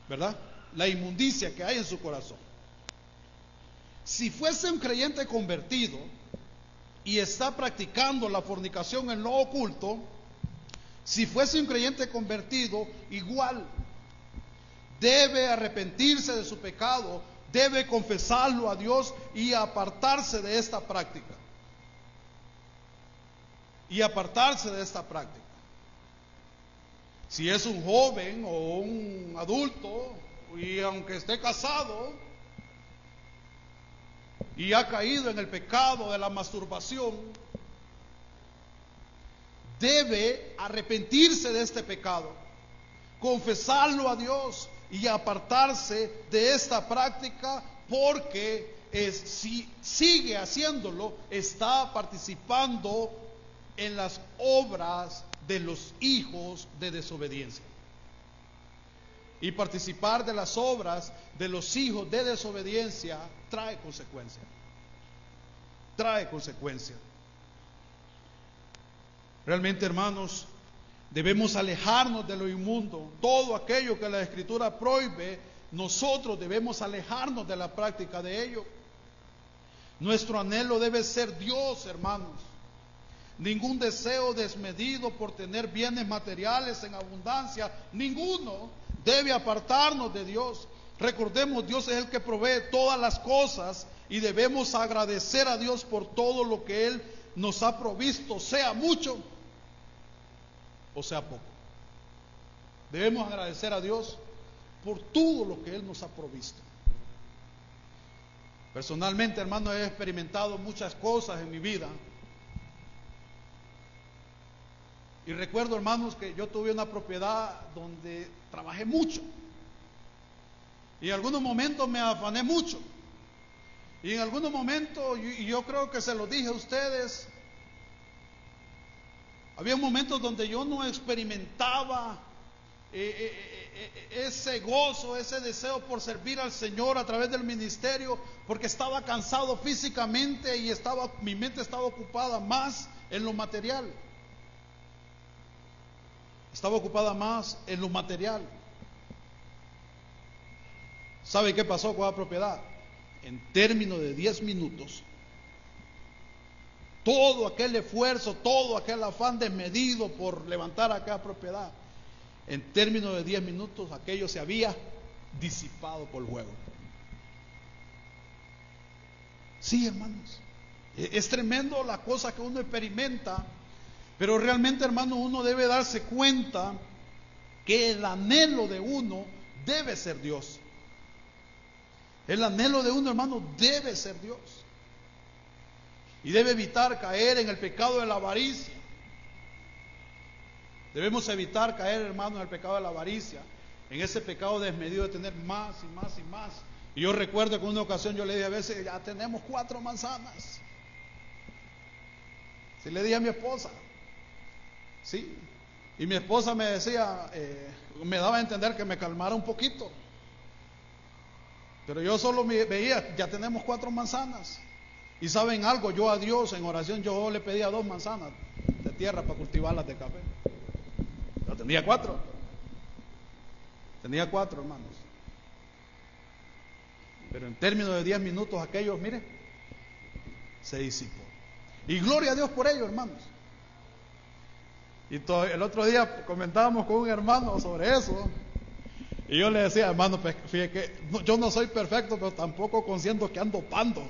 Speaker 1: ¿Verdad? La inmundicia que hay en su corazón. Si fuese un creyente convertido y está practicando la fornicación en lo oculto, si fuese un creyente convertido, igual debe arrepentirse de su pecado, debe confesarlo a Dios y apartarse de esta práctica. Y apartarse de esta práctica. Si es un joven o un adulto, y aunque esté casado y ha caído en el pecado de la masturbación, debe arrepentirse de este pecado, confesarlo a Dios y apartarse de esta práctica, porque si sigue haciéndolo, está participando en las obras de los hijos de desobediencia. Y participar de las obras de los hijos de desobediencia trae consecuencias. Trae consecuencias. Realmente, hermanos, debemos alejarnos de lo inmundo. Todo aquello que la Escritura prohíbe, nosotros debemos alejarnos de la práctica de ello. Nuestro anhelo debe ser Dios, hermanos. Ningún deseo desmedido por tener bienes materiales en abundancia, ninguno debe apartarnos de Dios. Recordemos, Dios es el que provee todas las cosas y debemos agradecer a Dios por todo lo que Él nos ha provisto, sea mucho o sea poco. Debemos agradecer a Dios por todo lo que Él nos ha provisto. Personalmente, hermano, he experimentado muchas cosas en mi vida. Y recuerdo, hermanos, que yo tuve una propiedad donde trabajé mucho. Y en algunos momentos me afané mucho. Y en algunos momentos, y yo creo que se lo dije a ustedes, había momentos donde yo no experimentaba ese gozo, ese deseo por servir al Señor a través del ministerio, porque estaba cansado físicamente y mi mente estaba ocupada más en lo material. Estaba ocupada más en lo material. ¿Sabe qué pasó con la propiedad? En términos de 10 minutos, todo aquel esfuerzo, todo aquel afán desmedido por levantar aquella propiedad, en términos de 10 minutos, aquello se había disipado por el fuego. Sí, hermanos, es tremendo la cosa que uno experimenta. Pero realmente, hermano, uno debe darse cuenta que el anhelo de uno debe ser Dios. El anhelo de uno, hermano, debe ser Dios. y debe evitar caer en el pecado de la avaricia. Debemos evitar caer, hermano, en el pecado de la avaricia, en ese pecado desmedido de tener más y más y más. Y yo recuerdo que en una ocasión yo le dije a veces, ya tenemos 4 manzanas. Si le dije a mi esposa, sí, y mi esposa me decía, me daba a entender que me calmara un poquito. Pero yo solo veía, ya tenemos 4 manzanas. Y saben algo, yo a Dios en oración, yo le pedía 2 manzanas de tierra para cultivarlas de café. Yo tenía 4. Tenía 4, hermanos. Pero en términos de 10 minutos aquellos, mire, se disipó. Y gloria a Dios por ello, hermanos. Y el otro día comentábamos con un hermano sobre eso. Y yo le decía, hermano, pues, fíjate que yo no soy perfecto, pero tampoco consiento que ando pando.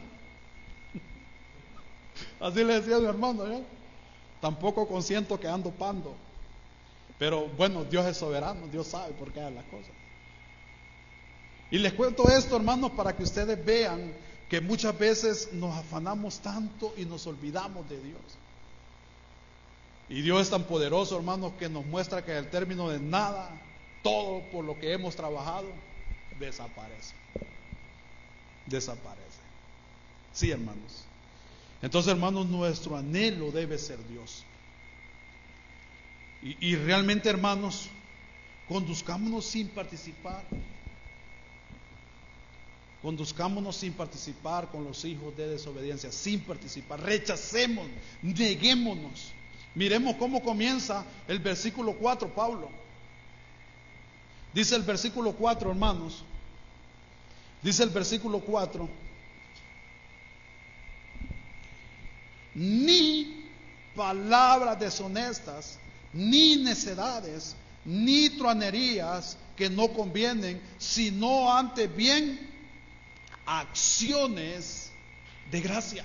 Speaker 1: Así le decía a un hermano, ¿eh? Tampoco consiento que ando pando. Pero bueno, Dios es soberano, Dios sabe por qué hace las cosas. Y les cuento esto, hermanos, para que ustedes vean que muchas veces nos afanamos tanto y nos olvidamos de Dios. Y Dios es tan poderoso, hermanos, que nos muestra que al término de nada, todo por lo que hemos trabajado, desaparece. Desaparece. Sí, hermanos. Entonces, hermanos, nuestro anhelo debe ser Dios. Y realmente, hermanos, conduzcámonos sin participar. Conduzcámonos sin participar con los hijos de desobediencia, sin participar. Rechacemos, neguémonos. Miremos cómo comienza el versículo 4, Pablo. Dice el versículo 4, hermanos. Dice el versículo 4. Ni palabras deshonestas, ni necedades, ni truanerías que no convienen, sino antes bien acciones de gracia.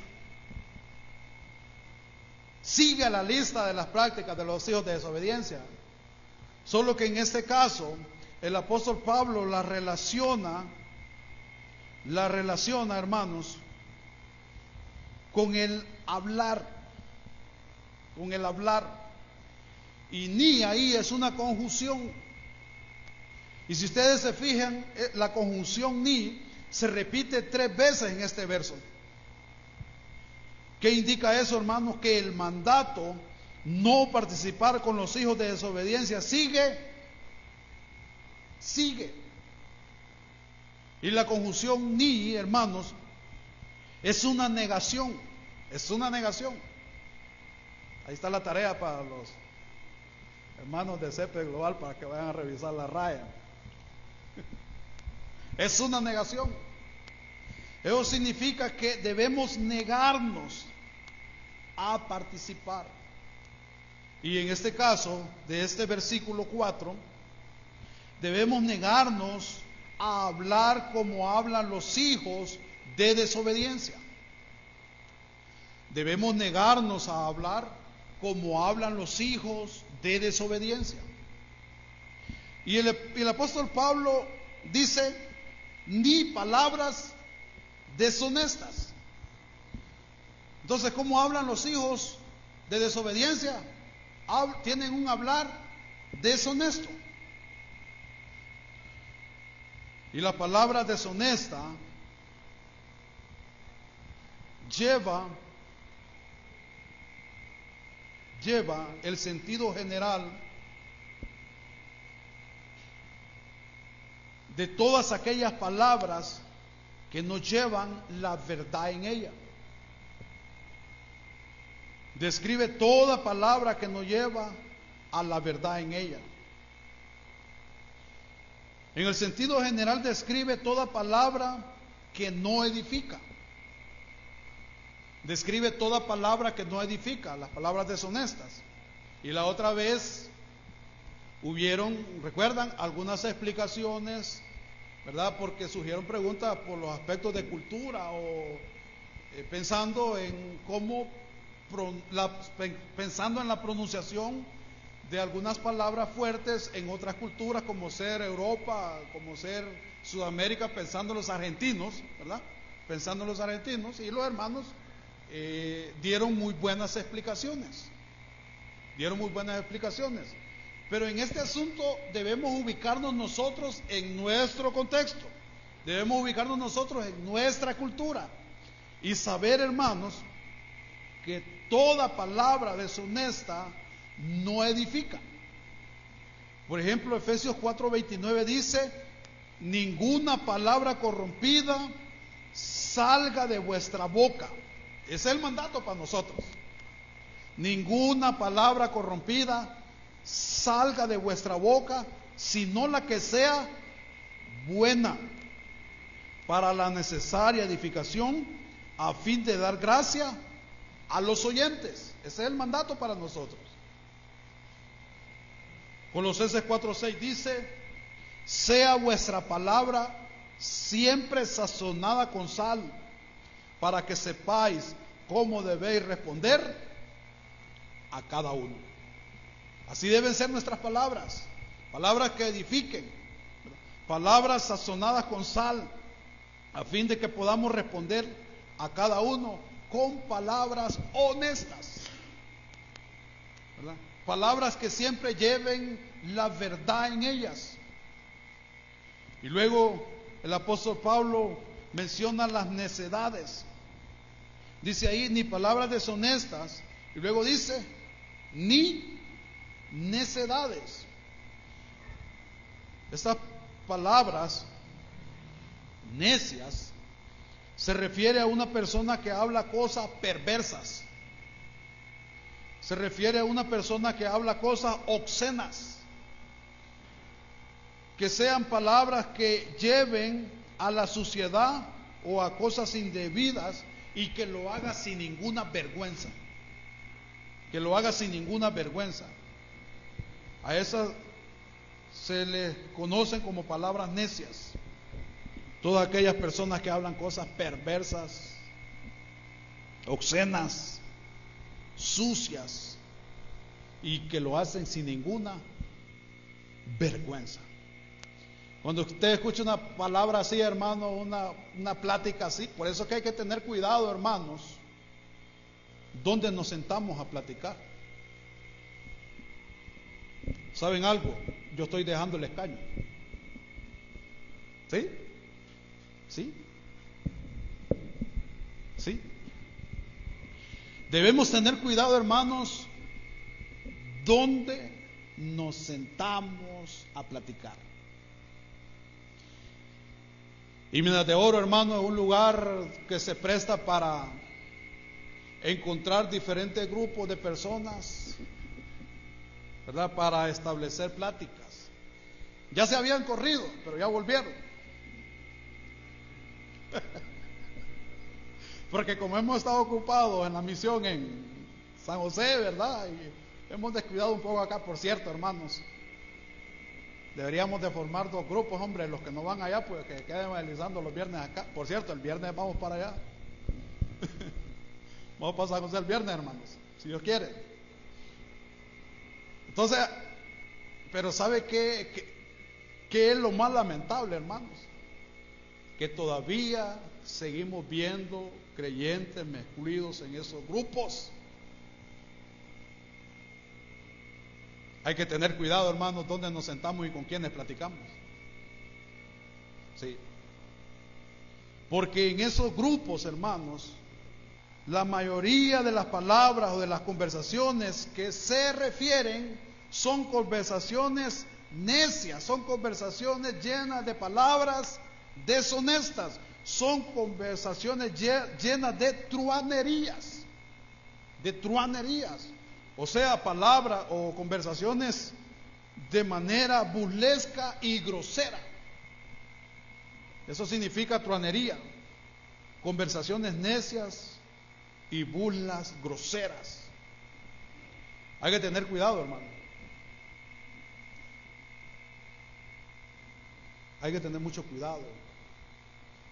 Speaker 1: Sigue la lista de las prácticas de los hijos de desobediencia. Solo que en este caso, el apóstol Pablo la relaciona, hermanos, con el hablar. Con el hablar. Y ni ahí es una conjunción. Y si ustedes se fijan, la conjunción ni se repite 3 veces en este verso. ¿Qué indica eso, hermanos? Que el mandato no participar con los hijos de desobediencia sigue. Y la conjunción ni, hermanos, es una negación. Es una negación. Ahí está la tarea para los hermanos de CP Global para que vayan a revisar la raya. Es una negación. Eso significa que debemos negarnos a participar. Y en este caso, de este versículo 4, debemos negarnos a hablar como hablan los hijos de desobediencia. Debemos negarnos a hablar como hablan los hijos de desobediencia. Y el apóstol Pablo dice, ni palabras deshonestas. Entonces, ¿cómo hablan los hijos de desobediencia? Tienen un hablar deshonesto. Y la palabra deshonesta lleva el sentido general de todas aquellas palabras que no llevan la verdad en ella. Describe toda palabra que no lleva a la verdad en ella. En el sentido general describe toda palabra que no edifica. Describe toda palabra que no edifica, las palabras deshonestas. Y la otra vez recuerdan, algunas explicaciones, ¿verdad? Porque surgieron preguntas por los aspectos de cultura o pensando en cómo, pensando en la pronunciación de algunas palabras fuertes en otras culturas, como ser Europa, como ser Sudamérica, pensando en los argentinos, ¿verdad? Pensando en los argentinos, y los hermanos dieron muy buenas explicaciones. Pero en este asunto debemos ubicarnos nosotros en nuestro contexto. Debemos ubicarnos nosotros en nuestra cultura. Y saber, hermanos, que toda palabra deshonesta no edifica. Por ejemplo, Efesios 4:29 dice: ninguna palabra corrompida salga de vuestra boca. Ese es el mandato para nosotros. Ninguna palabra corrompida salga de vuestra boca, sino la que sea buena, para la necesaria edificación, a fin de dar gracia a los oyentes. Ese es el mandato para nosotros. Colosenses 4:6 dice: sea vuestra palabra siempre sazonada con sal, para que sepáis cómo debéis responder a cada uno. Así deben ser nuestras palabras, palabras que edifiquen, palabras sazonadas con sal, a fin de que podamos responder a cada uno con palabras honestas, ¿verdad? Palabras que siempre lleven la verdad en ellas. Y luego el apóstol Pablo menciona las necedades. Dice ahí: ni palabras deshonestas. Y luego dice: ni necedades. Estas palabras necias se refiere a una persona que habla cosas perversas. Se refiere a una persona que habla cosas obscenas. Que sean palabras que lleven a la suciedad o a cosas indebidas, y que lo haga sin ninguna vergüenza. Que lo haga sin ninguna vergüenza. A esas se les conocen como palabras necias. Todas aquellas personas que hablan cosas perversas, obscenas, sucias, y que lo hacen sin ninguna vergüenza. Cuando usted escucha una palabra así, hermano, una plática así, por eso es que hay que tener cuidado, hermanos, donde nos sentamos a platicar. ¿Saben algo? Yo estoy dejando el escaño. ¿Sí? ¿Sí? ¿Sí? Debemos tener cuidado, hermanos, donde nos sentamos a platicar. Y Minas de Oro, hermano, es un lugar que se presta para encontrar diferentes grupos de personas, ¿verdad? Para establecer pláticas. Ya se habían corrido, pero ya volvieron. Porque como hemos estado ocupados en la misión en San José, ¿verdad? Y hemos descuidado un poco acá. Por cierto, hermanos, deberíamos de formar dos grupos, hombre. Los que no van allá, pues que queden evangelizando los viernes acá. Por cierto, el viernes vamos para allá. Vamos para San José el viernes, hermanos, si Dios quiere. Entonces, pero ¿sabe qué es lo más lamentable, hermanos? Que todavía seguimos viendo creyentes mezclados en esos grupos. Hay que tener cuidado, hermanos, donde nos sentamos y con quienes platicamos. Sí. Porque en esos grupos, hermanos, la mayoría de las palabras o de las conversaciones que se refieren son conversaciones necias, son conversaciones llenas de palabras deshonestas, son conversaciones llenas de truanerías, o sea, palabras o conversaciones de manera burlesca y grosera. Eso significa truanería, conversaciones necias y burlas groseras. Hay que tener cuidado, hermano. Hay que tener mucho cuidado.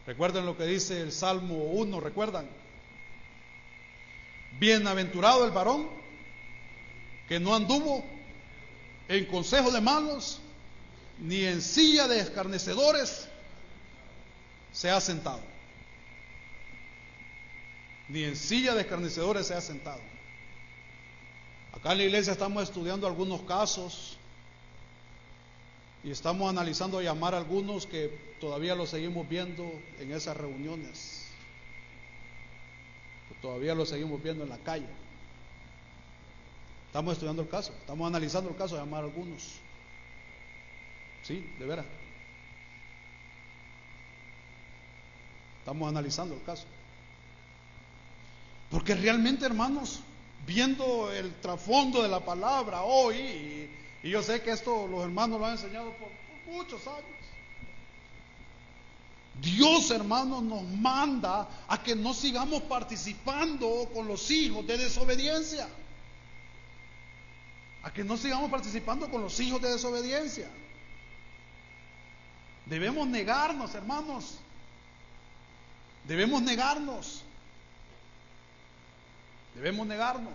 Speaker 1: Recuerden lo que dice el Salmo 1, ¿recuerdan? Bienaventurado el varón que no anduvo en consejo de malos, ni en silla de escarnecedores se ha sentado. ni en silla de escarnecedores se ha sentado. Acá en la iglesia estamos estudiando algunos casos y estamos analizando llamar a algunos que todavía los seguimos viendo en esas reuniones, todavía los seguimos viendo en la calle. Estamos estudiando el caso, estamos analizando el caso de llamar a algunos. Sí, de veras. Estamos analizando el caso. Porque realmente, hermanos, viendo el trasfondo de la palabra hoy, y yo sé que esto los hermanos lo han enseñado por muchos años. Dios, hermanos, nos manda a que no sigamos participando con los hijos de desobediencia. A que no sigamos participando con los hijos de desobediencia. Debemos negarnos, hermanos. Debemos negarnos. Debemos negarnos.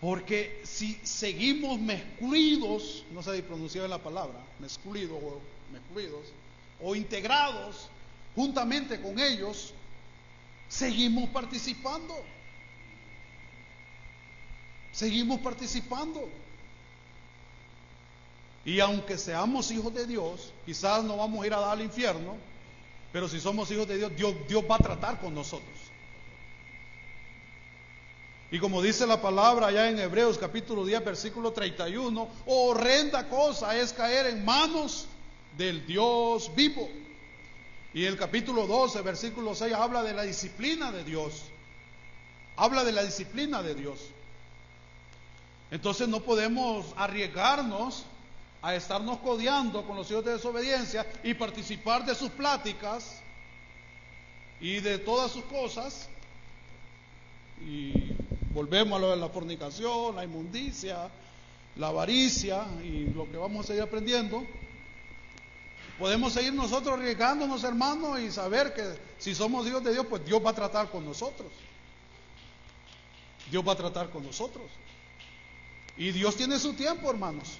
Speaker 1: Porque si seguimos mezclidos, no sé si pronunciar la palabra, mezclidos o integrados juntamente con ellos, seguimos participando. Seguimos participando. Y aunque seamos hijos de Dios, quizás no vamos a ir a dar al infierno, pero si somos hijos de Dios, Dios va a tratar con nosotros. Y como dice la palabra allá en Hebreos capítulo 10 versículo 31, horrenda cosa es caer en manos del Dios vivo. Y el capítulo 12 versículo 6 habla de la disciplina de Dios. Habla de la disciplina de Dios. Entonces no podemos arriesgarnos a estarnos codeando con los hijos de desobediencia y participar de sus pláticas y de todas sus cosas. Y volvemos a lo de la fornicación, la inmundicia, la avaricia y lo que vamos a seguir aprendiendo. Podemos seguir nosotros arriesgándonos, hermanos, y saber que si somos hijos de Dios, pues Dios va a tratar con nosotros. Dios va a tratar con nosotros. Y Dios tiene su tiempo, hermanos.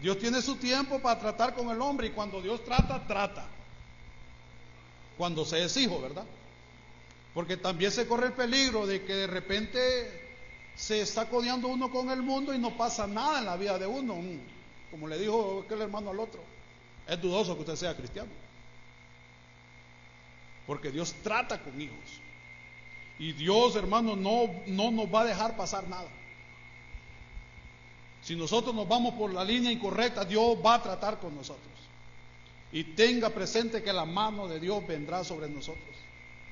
Speaker 1: Dios tiene su tiempo para tratar con el hombre, y cuando Dios trata, trata. Cuando se es hijo, ¿verdad? Porque también se corre el peligro de que de repente se está codeando uno con el mundo y no pasa nada en la vida de uno. Como le dijo aquel hermano al otro, es dudoso que usted sea cristiano. Porque Dios trata con hijos. Y Dios, hermano, no nos va a dejar pasar nada. Si nosotros nos vamos por la línea incorrecta, Dios va a tratar con nosotros. Y tenga presente que la mano de Dios vendrá sobre nosotros.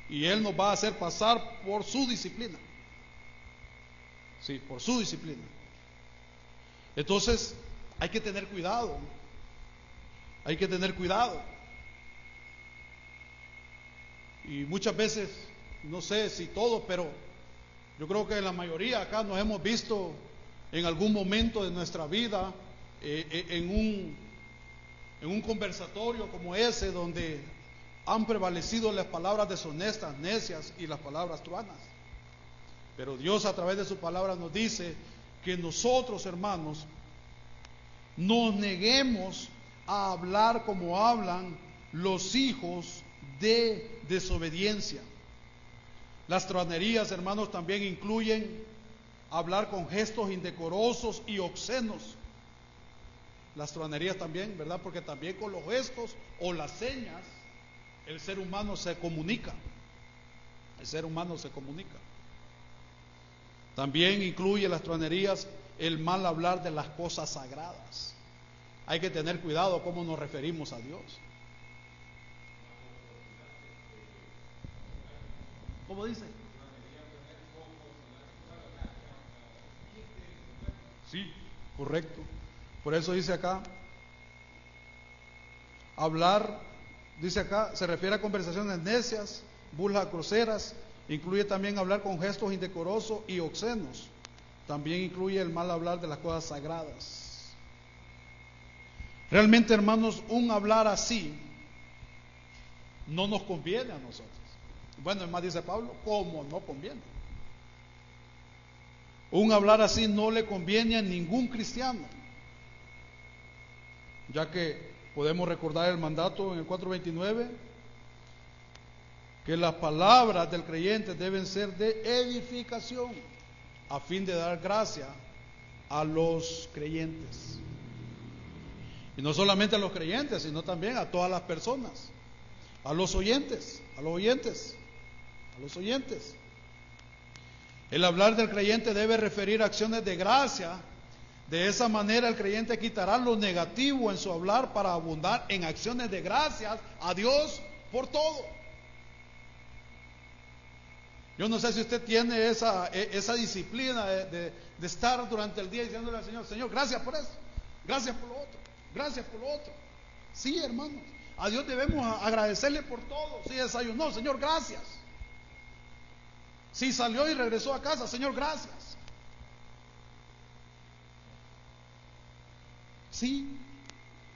Speaker 1: Y Él nos va a hacer pasar por su disciplina. Sí, por su disciplina. Entonces, hay que tener cuidado. Hay que tener cuidado. Y muchas veces, no sé si todos, pero yo creo que la mayoría acá nos hemos visto en algún momento de nuestra vida en un conversatorio como ese, donde han prevalecido las palabras deshonestas, necias y las palabras truanas. Pero Dios a través de su palabra nos dice que nosotros, hermanos, nos neguemos a hablar como hablan los hijos de desobediencia. Las truanerías, hermanos, también incluyen hablar con gestos indecorosos y obscenos. Las truanerías también, ¿verdad? Porque también con los gestos o las señas el ser humano se comunica. El ser humano se comunica. También incluye las truanerías el mal hablar de las cosas sagradas. Hay que tener cuidado cómo nos referimos a Dios. ¿Cómo dice? Sí, correcto. Por eso dice acá, hablar, dice acá, se refiere a conversaciones necias, burlas groseras, incluye también hablar con gestos indecorosos y obscenos. También incluye el mal hablar de las cosas sagradas. Realmente, hermanos, un hablar así no nos conviene a nosotros. Bueno, es más, dice Pablo, ¿cómo no conviene? Un hablar así no le conviene a ningún cristiano, ya que podemos recordar el mandato en el 4:29, que las palabras del creyente deben ser de edificación, a fin de dar gracia a los creyentes. Y no solamente a los creyentes, sino también a todas las personas, a los oyentes, a los oyentes, a los oyentes. El hablar del creyente debe referir a acciones de gracia. De esa manera el creyente quitará lo negativo en su hablar para abundar en acciones de gracias a Dios por todo. Yo no sé si usted tiene esa disciplina de estar durante el día diciéndole al Señor: Señor, gracias por eso, gracias por lo otro, gracias por lo otro. Sí, hermanos, a Dios debemos agradecerle por todo. Si desayunó, Señor, gracias. Si salió y regresó a casa, Señor, gracias. Sí.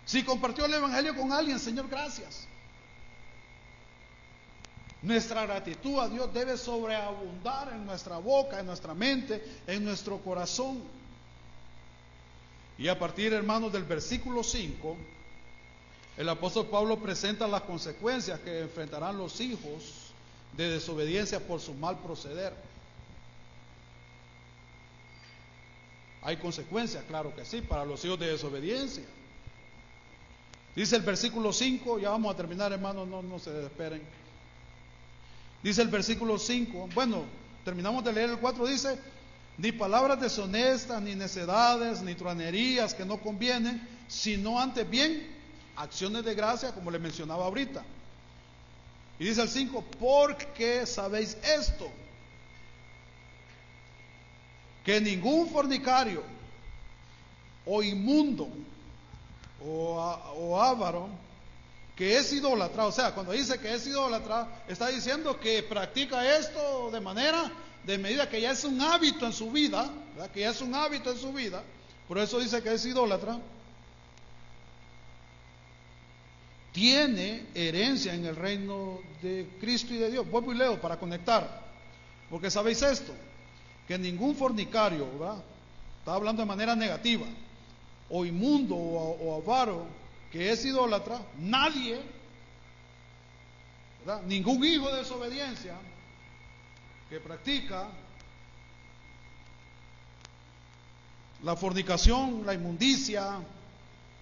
Speaker 1: Si compartió el evangelio con alguien, Señor, gracias. Nuestra gratitud a Dios debe sobreabundar en nuestra boca, en nuestra mente, en nuestro corazón. Y a partir, hermanos, del versículo 5, el apóstol Pablo presenta las consecuencias que enfrentarán los hijos de desobediencia por su mal proceder. Hay consecuencias, claro que sí, para los hijos de desobediencia. Dice el versículo 5, ya vamos a terminar, hermanos, no se desesperen. Dice el versículo 5, bueno, terminamos de leer el 4, dice: ni palabras deshonestas, ni necedades, ni truanerías que no convienen, sino antes bien acciones de gracia, como le mencionaba ahorita. Y dice el 5, porque sabéis esto, que ningún fornicario o inmundo o avaro que es idólatra, o sea, cuando dice que es idólatra, está diciendo que practica esto de medida que ya es un hábito en su vida, ¿verdad? Que ya es un hábito en su vida, por eso dice que es idólatra. Tiene herencia en el reino de Cristo y de Dios. Vuelvo y leo para conectar, porque sabéis esto, que ningún fornicario, ¿verdad? Está hablando de manera negativa, o inmundo o avaro, que es idólatra, nadie, ¿verdad? Ningún hijo de desobediencia que practica la fornicación, la inmundicia,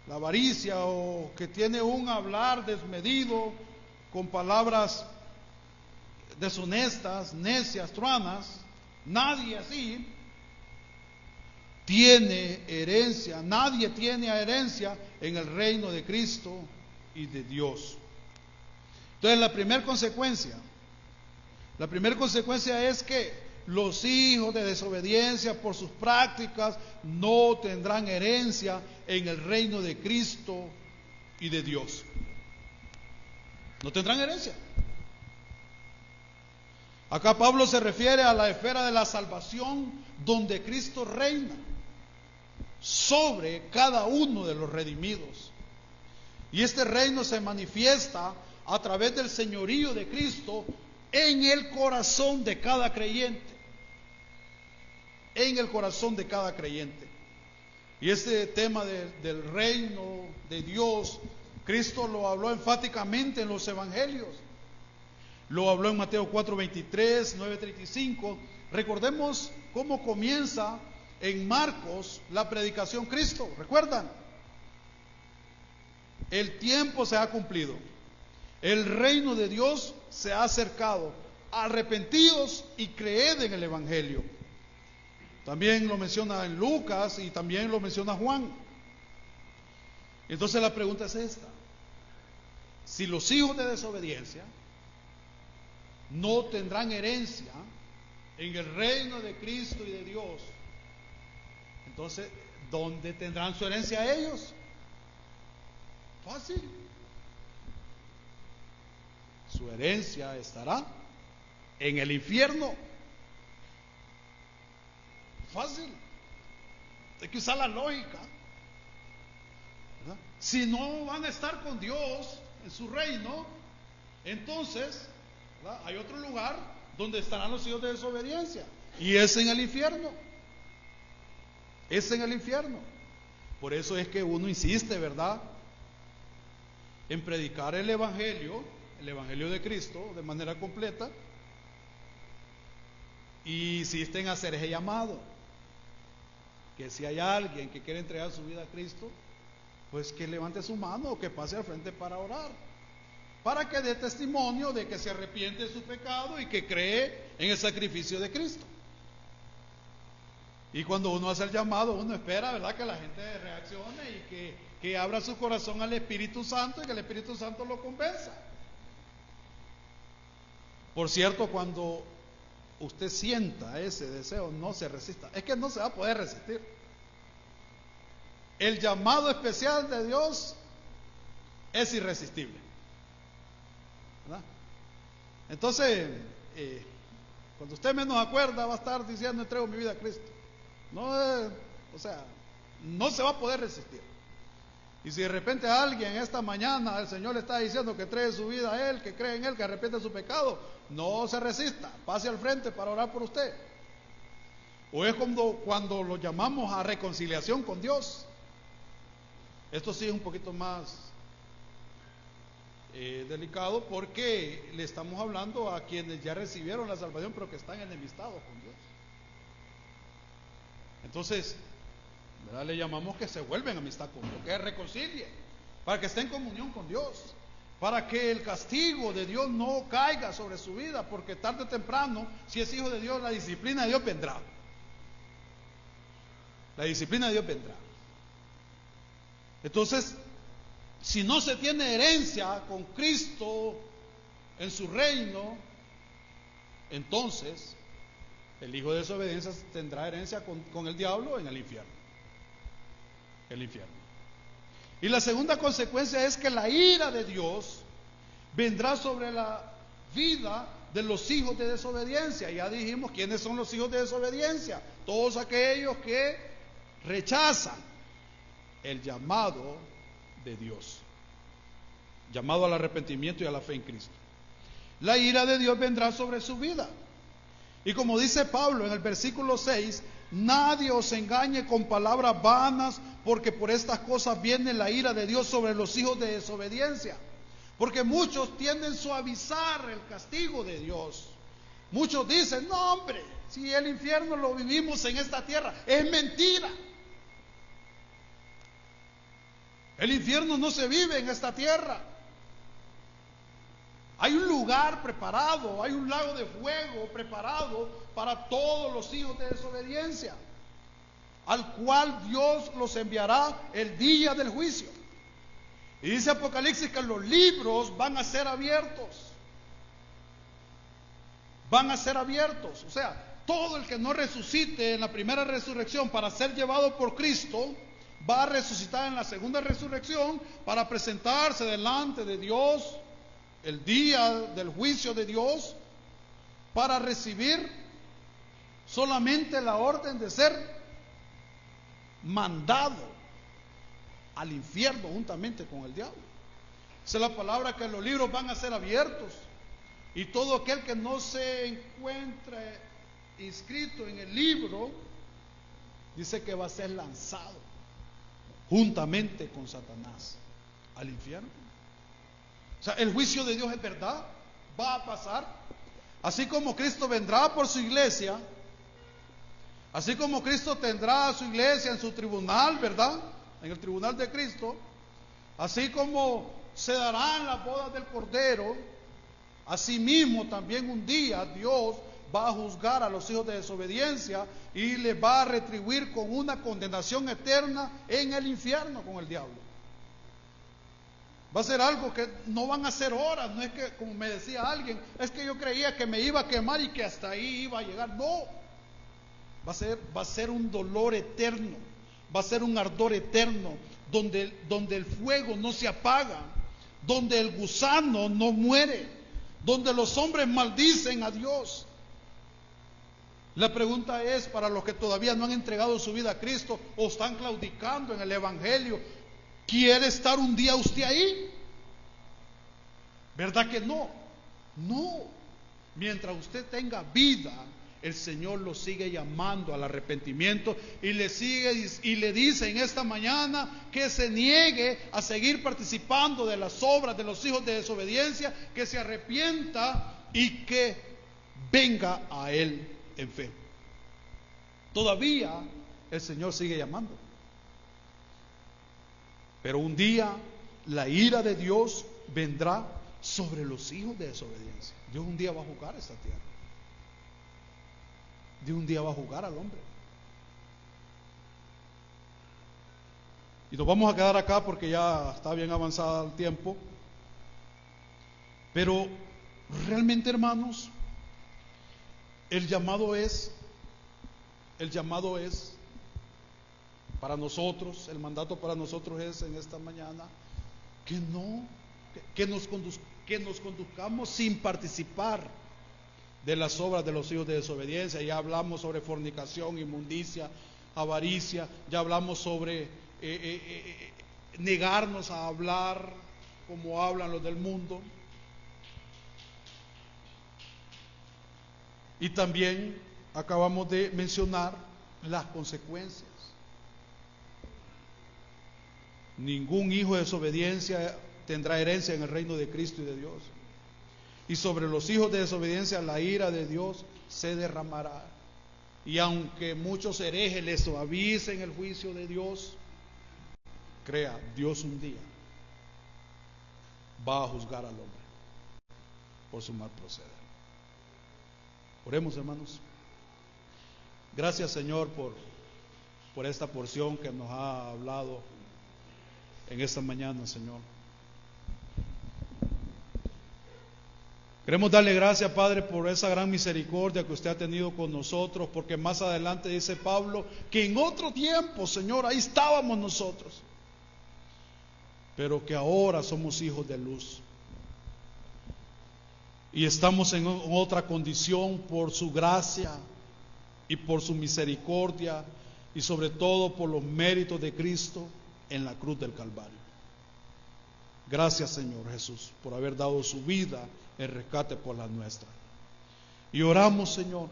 Speaker 1: la avaricia, o que tiene un hablar desmedido con palabras deshonestas, necias, truanas, nadie así tiene herencia, nadie tiene herencia en el reino de Cristo y de Dios. Entonces la primera consecuencia es que los hijos de desobediencia por sus prácticas no tendrán herencia en el reino de Cristo y de Dios. No tendrán herencia. Acá Pablo se refiere a la esfera de la salvación, donde Cristo reina sobre cada uno de los redimidos. Y este reino se manifiesta a través del señorío de Cristo en el corazón de cada creyente. En el corazón de cada creyente. Y este tema del reino de Dios, Cristo lo habló enfáticamente en los evangelios. Lo habló en Mateo 4:23, 9:35. Recordemos cómo comienza en Marcos la predicación Cristo. ¿Recuerdan? El tiempo se ha cumplido. El reino de Dios se ha acercado. Arrepentidos y creed en el evangelio. También lo menciona en Lucas y también lo menciona Juan. Entonces la pregunta es esta: si los hijos de desobediencia no tendrán herencia en el reino de Cristo y de Dios, entonces, ¿dónde tendrán su herencia ellos? Fácil. Su herencia estará en el infierno. Fácil. Hay que usar la lógica, ¿verdad? Si no van a estar con Dios en su reino, entonces, ¿verdad?, hay otro lugar donde estarán los hijos de desobediencia, y es en el infierno. Es en el infierno. Por eso es que uno insiste, ¿verdad?, en predicar el evangelio el Evangelio de Cristo de manera completa y insisten en hacer ese llamado, que si hay alguien que quiere entregar su vida a Cristo, pues que levante su mano o que pase al frente para orar, para que dé testimonio de que se arrepiente de su pecado y que cree en el sacrificio de Cristo. Y cuando uno hace el llamado, uno espera, ¿verdad?, que la gente reaccione y que abra su corazón al Espíritu Santo y que el Espíritu Santo lo convenza. Por cierto, cuando usted sienta ese deseo, no se resista. Es que no se va a poder resistir. El llamado especial de Dios es irresistible, ¿verdad? Entonces, cuando usted menos acuerda, va a estar diciendo: entrego mi vida a Cristo. No, o sea, no se va a poder resistir. Y si de repente a alguien esta mañana el Señor le está diciendo que entregue su vida a Él, que cree en Él, que arrepiente de su pecado, no se resista, pase al frente para orar por usted. O es cuando lo llamamos a reconciliación con Dios. Esto sí es un poquito más delicado, porque le estamos hablando a quienes ya recibieron la salvación pero que están enemistados con Dios. Entonces, ¿verdad?, le llamamos que se vuelven amistad con Dios, que reconcilien, para que estén en comunión con Dios, para que el castigo de Dios no caiga sobre su vida, porque tarde o temprano, si es hijo de Dios, la disciplina de Dios vendrá. La disciplina de Dios vendrá. Entonces, si no se tiene herencia con Cristo en su reino, entonces el hijo de desobediencia tendrá herencia con el diablo en el infierno. El infierno. Y la segunda consecuencia es que la ira de Dios vendrá sobre la vida de los hijos de desobediencia. Ya dijimos quiénes son los hijos de desobediencia: todos aquellos que rechazan el llamado de Dios, llamado al arrepentimiento y a la fe en Cristo. La ira de Dios vendrá sobre su vida. Y como dice Pablo en el versículo 6: nadie os engañe con palabras vanas, porque por estas cosas viene la ira de Dios sobre los hijos de desobediencia. Porque muchos tienden a suavizar el castigo de Dios. Muchos dicen: no, hombre, si el infierno lo vivimos en esta tierra. Es mentira. El infierno no se vive en esta tierra. Hay un lugar preparado, hay un lago de fuego preparado para todos los hijos de desobediencia, al cual Dios los enviará el día del juicio. Y dice Apocalipsis que los libros van a ser abiertos. Van a ser abiertos. O sea, todo el que no resucite en la primera resurrección para ser llevado por Cristo, va a resucitar en la segunda resurrección para presentarse delante de Dios el día del juicio de Dios, para recibir solamente la orden de ser mandado al infierno juntamente con el diablo. Esa es la palabra, que los libros van a ser abiertos, y todo aquel que no se encuentre inscrito en el libro, dice que va a ser lanzado juntamente con Satanás al infierno. O sea, el juicio de Dios es verdad, va a pasar. Así como Cristo vendrá por su iglesia, así como Cristo tendrá a su iglesia en su tribunal, ¿verdad?, en el tribunal de Cristo, así como se darán las bodas del Cordero, así mismo también un día Dios va a juzgar a los hijos de desobediencia y les va a retribuir con una condenación eterna en el infierno con el diablo. Va a ser algo que no van a ser horas. No es que, como me decía alguien, es que yo creía que me iba a quemar y que hasta ahí iba a llegar. No, va a ser un dolor eterno, va a ser un ardor eterno, donde el fuego no se apaga, donde el gusano no muere, donde los hombres maldicen a Dios. La pregunta es, para los que todavía no han entregado su vida a Cristo o están claudicando en el Evangelio: ¿quiere estar un día usted ahí? ¿Verdad que no? No. Mientras usted tenga vida el Señor lo sigue llamando al arrepentimiento y le dice en esta mañana que se niegue a seguir participando de las obras de los hijos de desobediencia, que se arrepienta y que venga a Él en fe. Todavía el Señor sigue llamando, pero un día la ira de Dios vendrá sobre los hijos de desobediencia. Dios un día va a juzgar esta tierra. Dios un día va a juzgar al hombre. Y nos vamos a quedar acá porque ya está bien avanzado el tiempo. Pero realmente, hermanos, el llamado es para nosotros, el mandato para nosotros es en esta mañana que nos conduzcamos sin participar de las obras de los hijos de desobediencia. Ya hablamos sobre fornicación, inmundicia, avaricia, ya hablamos sobre negarnos a hablar como hablan los del mundo. Y también acabamos de mencionar las consecuencias. Ningún hijo de desobediencia tendrá herencia en el reino de Cristo y de Dios. Y sobre los hijos de desobediencia la ira de Dios se derramará. Y aunque muchos herejes les suavicen el juicio de Dios, crea, Dios un día va a juzgar al hombre por su mal proceder. Oremos, hermanos. Gracias, Señor, por esta porción que nos ha hablado en esta mañana, Señor. Queremos darle gracias, Padre, por esa gran misericordia que usted ha tenido con nosotros, porque más adelante dice Pablo que en otro tiempo, Señor, ahí estábamos nosotros, pero que ahora somos hijos de luz y estamos en otra condición por su gracia y por su misericordia y sobre todo por los méritos de Cristo en la cruz del Calvario. Gracias, Señor Jesús, por haber dado su vida en rescate por la nuestra. Y oramos, Señor,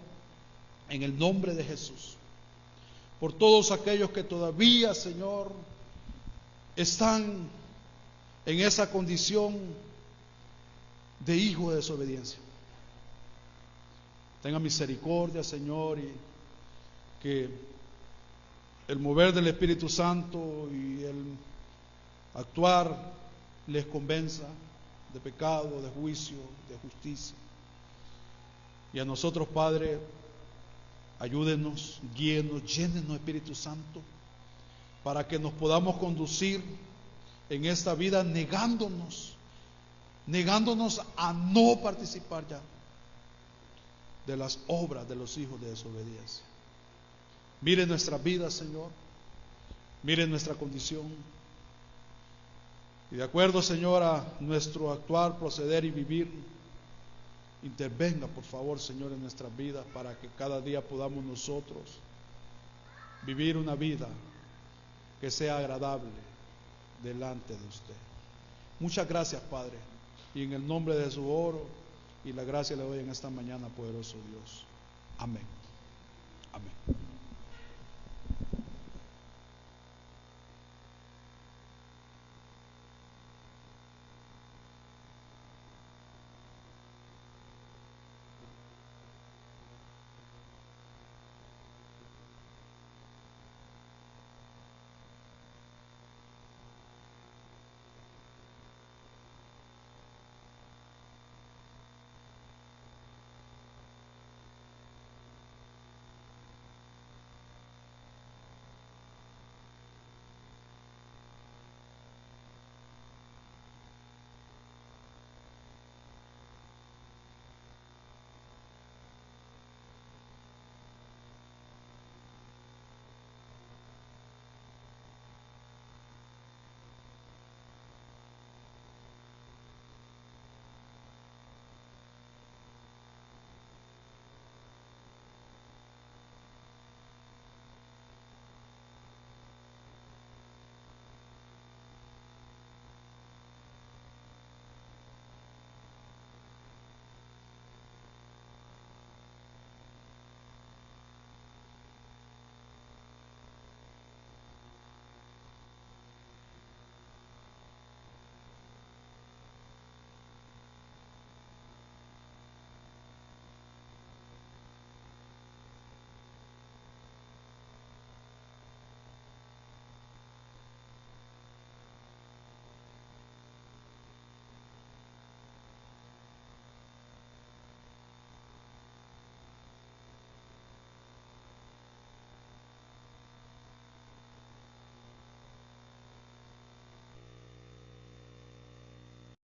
Speaker 1: en el nombre de Jesús, por todos aquellos que todavía, Señor, están en esa condición de hijo de desobediencia. Tenga misericordia, Señor, y que el mover del Espíritu Santo y el actuar les convenza de pecado, de juicio, de justicia. Y a nosotros, Padre, ayúdenos, guíenos, llénenos, Espíritu Santo, para que nos podamos conducir en esta vida negándonos a no participar ya de las obras de los hijos de desobediencia. Mire nuestra vida, Señor, mire nuestra condición, y de acuerdo, Señor, a nuestro actuar, proceder y vivir, intervenga, por favor, Señor, en nuestras vidas, para que cada día podamos nosotros vivir una vida que sea agradable delante de usted. Muchas gracias, Padre, y en el nombre de su oro y la gracia le doy en esta mañana, poderoso Dios. Amén. Amén.